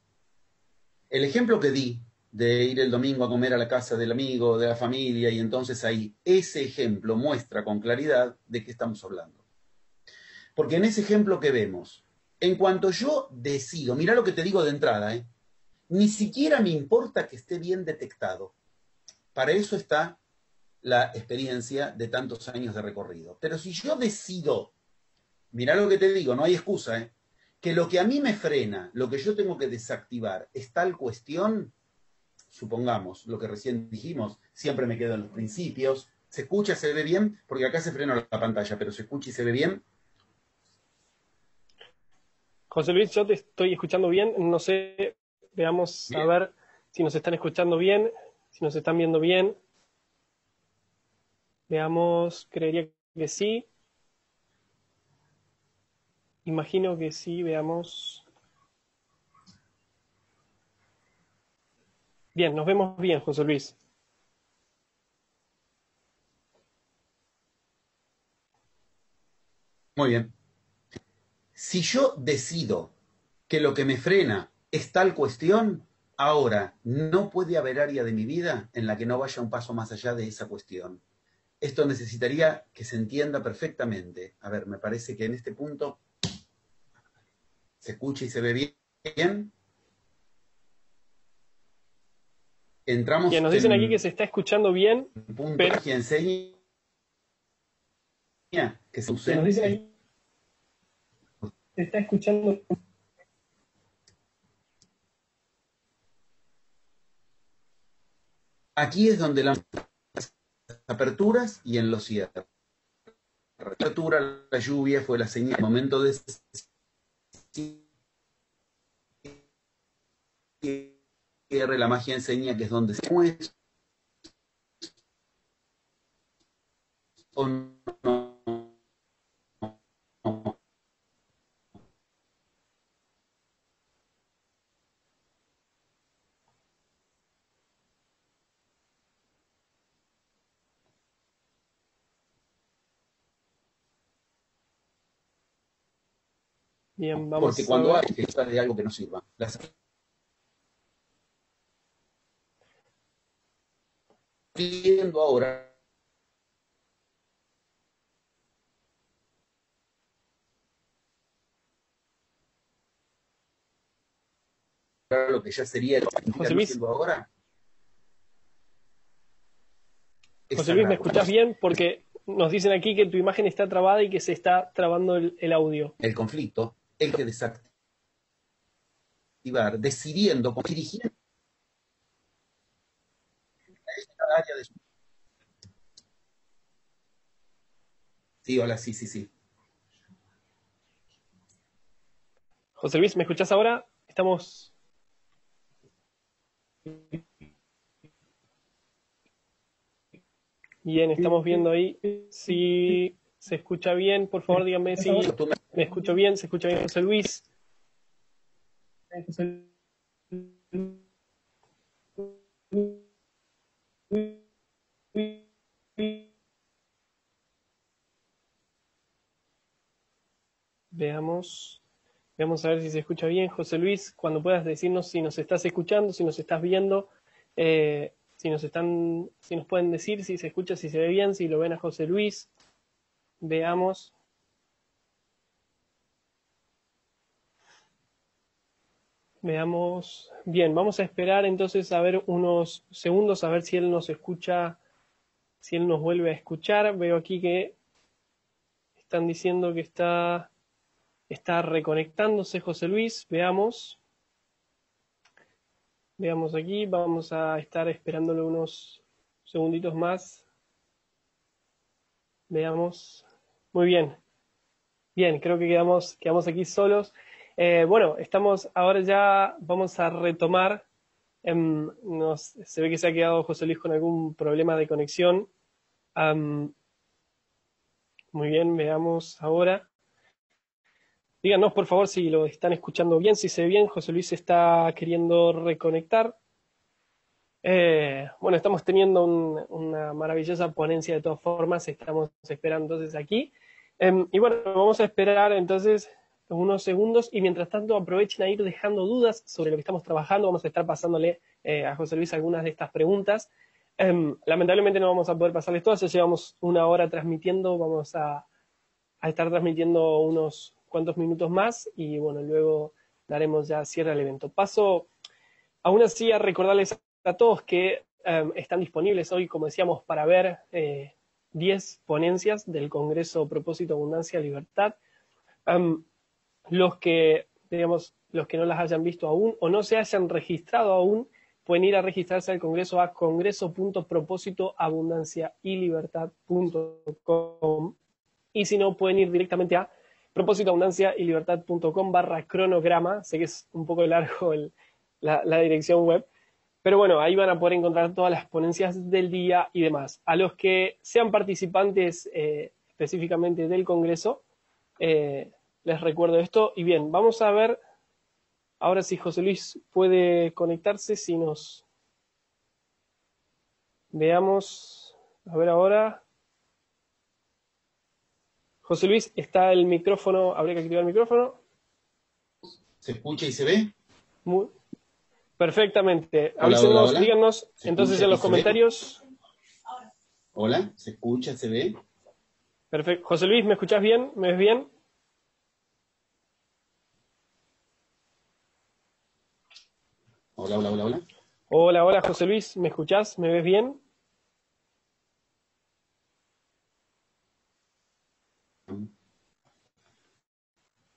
el ejemplo que di de ir el domingo a comer a la casa del amigo, de la familia, y entonces ahí, ese ejemplo muestra con claridad de qué estamos hablando. Porque en ese ejemplo que vemos, en cuanto yo decido, mira lo que te digo de entrada, ni siquiera me importa que esté bien detectado. Para eso está la experiencia de tantos años de recorrido. Pero si yo decido, mira lo que te digo, no hay excusa, que lo que a mí me frena, lo que yo tengo que desactivar, es tal cuestión, supongamos, lo que recién dijimos, siempre me quedo en los principios, ¿se escucha, se ve bien? Porque acá se frenó la pantalla, pero ¿se escucha y se ve bien? José Luis, yo te estoy escuchando bien, no sé, veamos a Bien. ver si nos están escuchando bien, si nos están viendo bien. Veamos, creería que sí. Imagino que sí, veamos. Bien, nos vemos bien, José Luis. Muy bien. Si yo decido que lo que me frena es tal cuestión, ahora no puede haber área de mi vida en la que no vaya un paso más allá de esa cuestión. Esto necesitaría que se entienda perfectamente. A ver, me parece que en este punto se escucha y se ve bien. Bien, Entramos nos dicen aquí que en se está escuchando bien, un punto pero que enseña que se bien, nos dicen ausente. aquí que se está escuchando. Aquí es donde las aperturas y en los cierres. La apertura, la lluvia fue la señal, el momento de cierre, la magia enseña que es donde se muestra o no. Bien, Porque vamos a cuando ver. hay que estar de algo que no sirva, las viendo ahora lo que ya sería lo que significa José no Luis, siendo ahora, es José Luis, ¿me sagrado. escuchás bien? Porque nos dicen aquí que tu imagen está trabada y que se está trabando el audio. El conflicto, el que desactivar, decidiendo, dirigiendo esta área de su... Sí, hola, sí, sí, sí. José Luis, ¿me escuchás ahora? Estamos... Bien, estamos viendo ahí si se escucha bien. Por favor, díganme si me escucho bien. ¿Se escucha bien, José Luis? Veamos. Vamos a ver si se escucha bien. José Luis, cuando puedas decirnos si nos estás escuchando, si nos estás viendo, si nos pueden decir si se escucha, si se ve bien, si lo ven a José Luis. Veamos. Veamos. Bien, vamos a esperar entonces a ver unos segundos, a ver si él nos escucha, si él nos vuelve a escuchar. Veo aquí que están diciendo que está reconectándose José Luis. Veamos. Veamos aquí, vamos a estar esperándole unos segunditos más. Veamos. Muy bien. Bien, creo que quedamos aquí solos. Bueno, ahora ya vamos a retomar. Se ve que se ha quedado José Luis con algún problema de conexión. Muy bien, veamos ahora. Díganos, por favor, si lo están escuchando bien, si se ve bien. José Luis está queriendo reconectar. Bueno, estamos teniendo una maravillosa ponencia de todas formas. Estamos esperando entonces aquí. Y bueno, vamos a esperar entonces unos segundos y mientras tanto aprovechen a ir dejando dudas sobre lo que estamos trabajando. Vamos a estar pasándole a José Luis algunas de estas preguntas. Lamentablemente no vamos a poder pasarles todas, ya llevamos una hora transmitiendo, vamos a estar transmitiendo unos cuantos minutos más y bueno, luego daremos ya cierre al evento. Paso aún así a recordarles a todos que están disponibles hoy, como decíamos, para ver 10 ponencias del Congreso Propósito, Abundancia, Libertad. Los que no las hayan visto aún o no se hayan registrado aún, pueden ir a registrarse al Congreso a congreso.propósitoabundanciaylibertad.com y si no, pueden ir directamente a propósitoabundanciaylibertad.com/cronograma. Sé que es un poco largo la dirección web, pero bueno, ahí van a poder encontrar todas las ponencias del día y demás. A los que sean participantes específicamente del Congreso, les recuerdo esto. Y bien, vamos a ver ahora si José Luis puede conectarse, si nos veamos. A ver ahora. José Luis, está el micrófono, habría que activar el micrófono. ¿Se escucha y se ve? Perfectamente. Hola, Avísenos, hola. díganos entonces en los comentarios. Hola, ¿se escucha, se ve? Perfecto. José Luis, ¿me escuchás bien? ¿Me ves bien? Hola, hola, hola, hola. Hola, hola, José Luis, ¿me escuchás? ¿Me ves bien?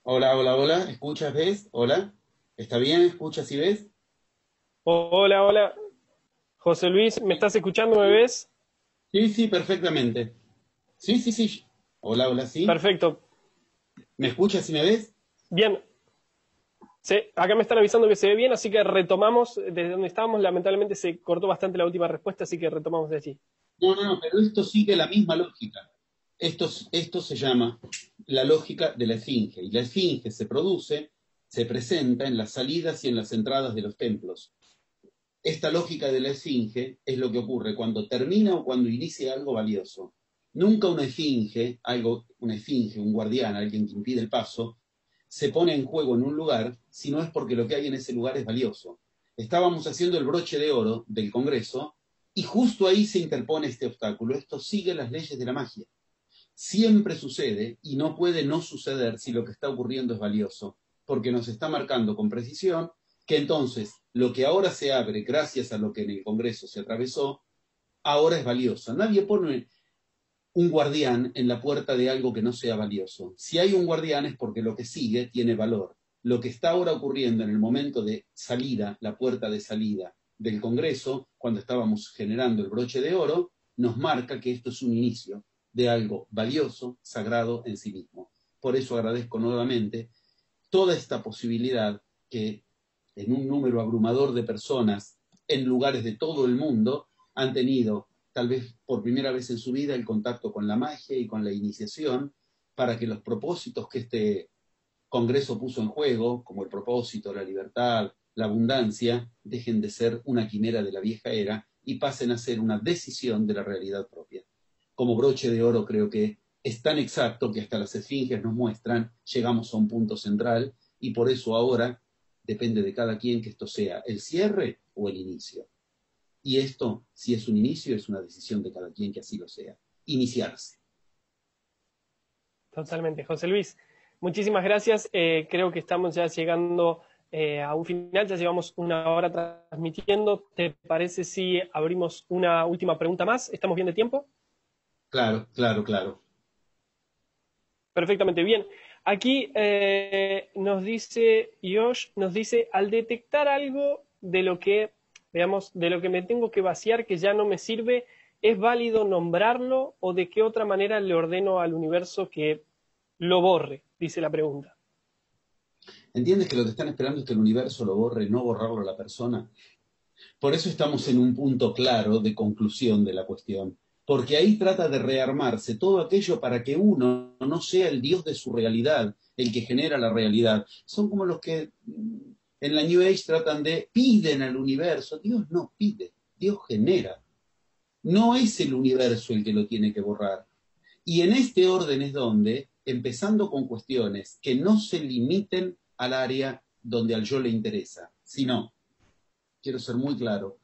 Hola, hola, hola. ¿Escuchas, ves? Hola. ¿Está bien? ¿Escuchas y ves? Hola, hola. José Luis, ¿me estás escuchando? ¿Me ves? Sí, sí, perfectamente. Sí, sí, sí. Hola, hola, sí. Perfecto. ¿Me escuchas y me ves? Bien. Sí, acá me están avisando que se ve bien, así que retomamos desde donde estábamos. Lamentablemente se cortó bastante la última respuesta, así que retomamos de allí. No, no, no, pero esto sigue la misma lógica. Esto se llama la lógica de la esfinge. Y la esfinge se presenta en las salidas y en las entradas de los templos. Esta lógica de la esfinge es lo que ocurre cuando termina o cuando inicia algo valioso. Nunca una esfinge, un guardián, alguien que impide el paso, se pone en juego en un lugar si no es porque lo que hay en ese lugar es valioso. Estábamos haciendo el broche de oro del Congreso y justo ahí se interpone este obstáculo. Esto sigue las leyes de la magia. Siempre sucede y no puede no suceder si lo que está ocurriendo es valioso, porque nos está marcando con precisión que entonces lo que ahora se abre gracias a lo que en el Congreso se atravesó, ahora es valioso. Nadie pone un guardián en la puerta de algo que no sea valioso. Si hay un guardián es porque lo que sigue tiene valor. Lo que está ahora ocurriendo en el momento de salida, la puerta de salida del Congreso, cuando estábamos generando el broche de oro, nos marca que esto es un inicio de algo valioso, sagrado en sí mismo. Por eso agradezco nuevamente toda esta posibilidad que en un número abrumador de personas en lugares de todo el mundo han tenido, tal vez por primera vez en su vida, el contacto con la magia y con la iniciación, para que los propósitos que este Congreso puso en juego, como el propósito, la libertad, la abundancia, dejen de ser una quimera de la vieja era y pasen a ser una decisión de la realidad propia. Como broche de oro creo que es tan exacto que hasta las esfinges nos muestran, llegamos a un punto central y por eso ahora depende de cada quien que esto sea el cierre o el inicio. Y esto, si es un inicio, es una decisión de cada quien que así lo sea. Iniciarse. Totalmente. José Luis, muchísimas gracias. Creo que estamos ya llegando a un final, ya llevamos una hora transmitiendo. ¿Te parece si abrimos una última pregunta más? ¿Estamos bien de tiempo? Claro, claro, claro. Perfectamente bien. Aquí nos dice Josh, nos dice, al detectar algo de lo que, digamos, de lo que me tengo que vaciar, que ya no me sirve, ¿es válido nombrarlo o de qué otra manera le ordeno al universo que lo borre? Dice la pregunta. ¿Entiendes que lo que están esperando es que el universo lo borre, no borrarlo a la persona? Por eso estamos en un punto claro de conclusión de la cuestión, porque ahí trata de rearmarse todo aquello para que uno no sea el Dios de su realidad, el que genera la realidad. Son como los que en la New Age tratan de piden al universo. Dios no pide, Dios genera. No es el universo el que lo tiene que borrar. Y en este orden es donde, empezando con cuestiones que no se limiten al área donde al yo le interesa, sino, quiero ser muy claro,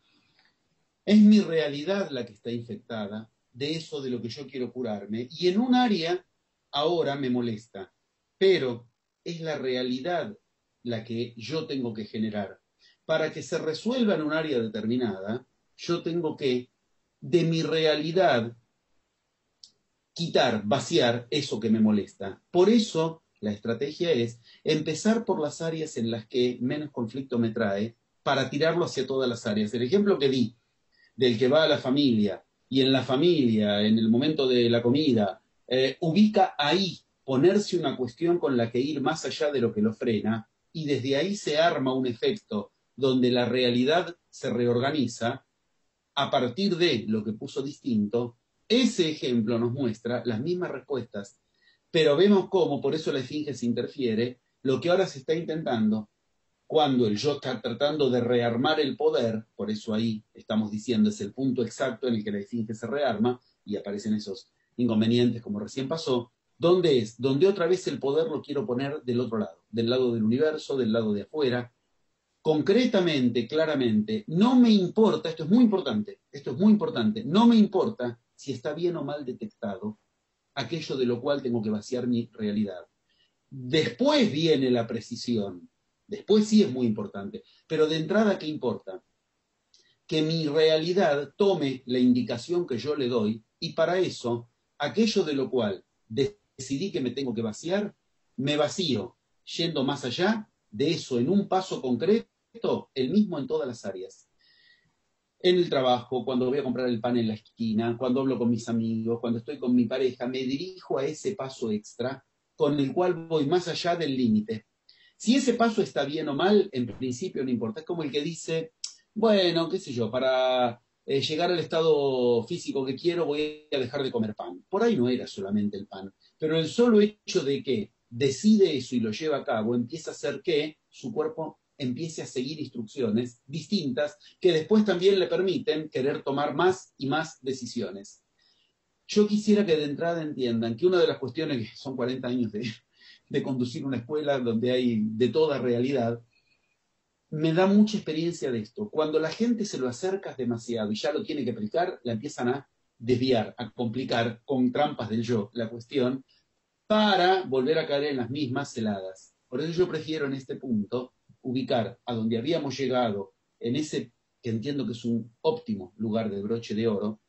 es mi realidad la que está infectada de eso de lo que yo quiero curarme y en un área ahora me molesta, pero es la realidad la que yo tengo que generar. Para que se resuelva en un área determinada, yo tengo que, de mi realidad, quitar, vaciar eso que me molesta. Por eso la estrategia es empezar por las áreas en las que menos conflicto me trae para tirarlo hacia todas las áreas. El ejemplo que di del que va a la familia y en la familia, en el momento de la comida, ubica ahí ponerse una cuestión con la que ir más allá de lo que lo frena y desde ahí se arma un efecto donde la realidad se reorganiza a partir de lo que puso distinto. Ese ejemplo nos muestra las mismas respuestas, pero vemos cómo, por eso la esfinge se interfiere, lo que ahora se está intentando cuando el yo está tratando de rearmar el poder, por eso ahí estamos diciendo es el punto exacto en el que la esfinge se rearma y aparecen esos inconvenientes como recién pasó, ¿dónde es? Donde otra vez el poder lo quiero poner del otro lado, del lado del universo, del lado de afuera. Concretamente, claramente, no me importa, esto es muy importante, no me importa si está bien o mal detectado aquello de lo cual tengo que vaciar mi realidad. Después viene la precisión. Después sí es muy importante. Pero de entrada, ¿qué importa? Que mi realidad tome la indicación que yo le doy y para eso, aquello de lo cual decidí que me tengo que vaciar, me vacío, yendo más allá de eso en un paso concreto, el mismo en todas las áreas. En el trabajo, cuando voy a comprar el pan en la esquina, cuando hablo con mis amigos, cuando estoy con mi pareja, me dirijo a ese paso extra con el cual voy más allá del límite. Si ese paso está bien o mal, en principio no importa. Es como el que dice, bueno, qué sé yo, para llegar al estado físico que quiero voy a dejar de comer pan. Por ahí no era solamente el pan, pero el solo hecho de que decide eso y lo lleva a cabo empieza a hacer que su cuerpo empiece a seguir instrucciones distintas que después también le permiten querer tomar más y más decisiones. Yo quisiera que de entrada entiendan que una de las cuestiones, que son 40 años de conducir una escuela donde hay de toda realidad, me da mucha experiencia de esto. Cuando la gente se lo acerca demasiado y ya lo tiene que aplicar, la empiezan a desviar, a complicar con trampas del yo la cuestión para volver a caer en las mismas celadas. Por eso yo prefiero en este punto ubicar a donde habíamos llegado, en ese que entiendo que es un óptimo lugar de broche de oro,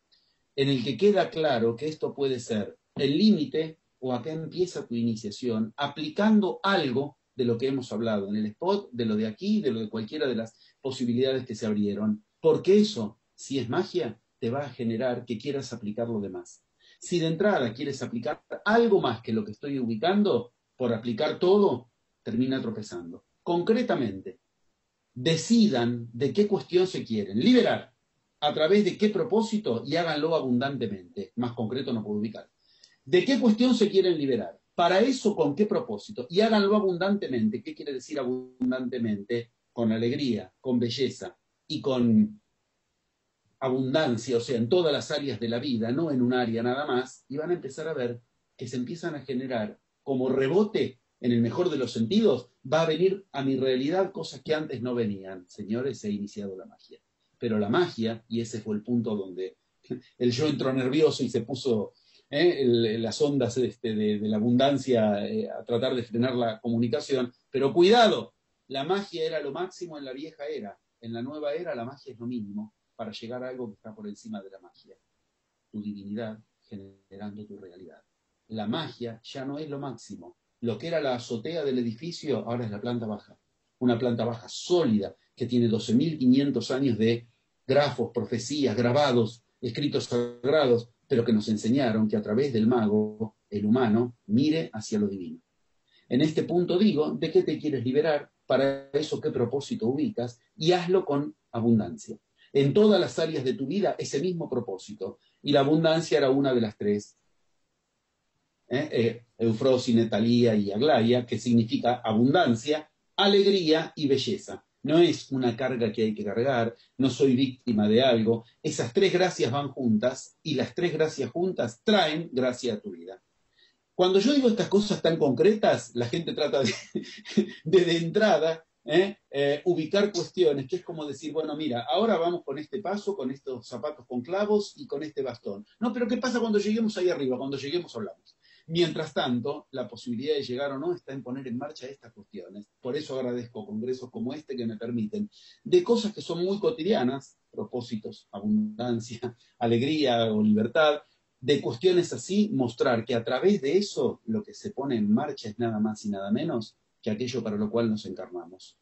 en el que queda claro que esto puede ser el límite o acá empieza tu iniciación, aplicando algo de lo que hemos hablado en el spot, de lo de aquí, de lo de cualquiera de las posibilidades que se abrieron, porque eso, si es magia, te va a generar que quieras aplicar lo demás. Si de entrada quieres aplicar algo más que lo que estoy ubicando, por aplicar todo, termina tropezando. Concretamente, decidan de qué cuestión se quieren liberar, a través de qué propósito, y háganlo abundantemente. Más concreto no puedo ubicar. ¿De qué cuestión se quieren liberar? Para eso, ¿con qué propósito? Y háganlo abundantemente. ¿Qué quiere decir abundantemente? Con alegría, con belleza y con abundancia, o sea, en todas las áreas de la vida, no en un área nada más, y van a empezar a ver que se empiezan a generar como rebote, en el mejor de los sentidos, va a venir a mi realidad cosas que antes no venían. Señores, he iniciado la magia. Pero la magia, y ese fue el punto donde el yo entró nervioso y se puso las ondas de la abundancia a tratar de frenar la comunicación, pero cuidado, la magia era lo máximo en la vieja era, en la nueva era la magia es lo mínimo para llegar a algo que está por encima de la magia, tu divinidad generando tu realidad. La magia ya no es lo máximo, lo que era la azotea del edificio ahora es la planta baja, una planta baja sólida que tiene 12.500 años de grafos, profecías, grabados, escritos sagrados, pero que nos enseñaron que a través del mago, el humano, mire hacia lo divino. En este punto digo, ¿de qué te quieres liberar? Para eso, ¿qué propósito ubicas? Y hazlo con abundancia. En todas las áreas de tu vida, ese mismo propósito. Y la abundancia era una de las tres. Eufrosine, Talía y Aglaia, que significa abundancia, alegría y belleza. No es una carga que hay que cargar, no soy víctima de algo. Esas tres gracias van juntas y las tres gracias juntas traen gracia a tu vida. Cuando yo digo estas cosas tan concretas, la gente trata de entrada ubicar cuestiones, que es como decir, bueno, mira, ahora vamos con este paso, con estos zapatos con clavos y con este bastón. No, pero ¿qué pasa cuando lleguemos ahí arriba? Cuando lleguemos hablamos. Mientras tanto, la posibilidad de llegar o no está en poner en marcha estas cuestiones. Por eso agradezco congresos como este que me permiten, de cosas que son muy cotidianas, propósitos, abundancia, alegría o libertad, de cuestiones así, mostrar que a través de eso lo que se pone en marcha es nada más y nada menos que aquello para lo cual nos encarnamos,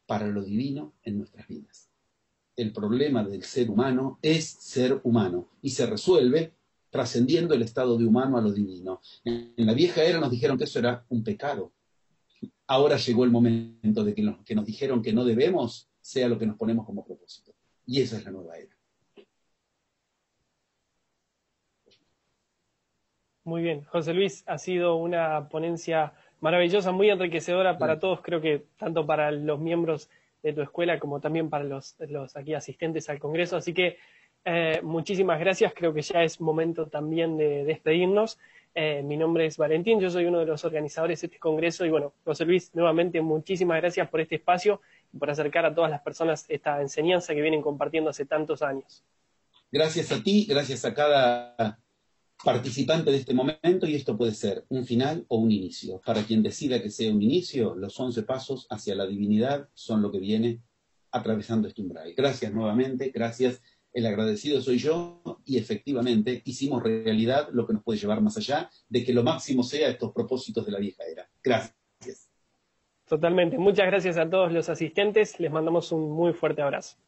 para lo divino en nuestras vidas. El problema del ser humano es ser humano y se resuelve trascendiendo el estado de humano a lo divino. En la vieja era nos dijeron que eso era un pecado. Ahora llegó el momento de que nos dijeron que no debemos, sea lo que nos ponemos como propósito. Y esa es la nueva era. Muy bien, José Luis, ha sido una ponencia maravillosa, muy enriquecedora para todos, creo que tanto para los miembros de tu escuela como también para los aquí asistentes al Congreso. Así que muchísimas gracias, creo que ya es momento también de despedirnos. Mi nombre es Valentín, yo soy uno de los organizadores de este Congreso y bueno, José Luis, nuevamente muchísimas gracias por este espacio y por acercar a todas las personas esta enseñanza que vienen compartiendo hace tantos años. Gracias a ti, gracias a cada participante de este momento, y esto puede ser un final o un inicio. Para quien decida que sea un inicio, los 11 pasos hacia la divinidad son lo que viene atravesando este umbral. Gracias nuevamente, gracias. El agradecido soy yo y efectivamente hicimos realidad lo que nos puede llevar más allá de que lo máximo sea estos propósitos de la vieja era. Gracias. Totalmente. Muchas gracias a todos los asistentes. Les mandamos un muy fuerte abrazo.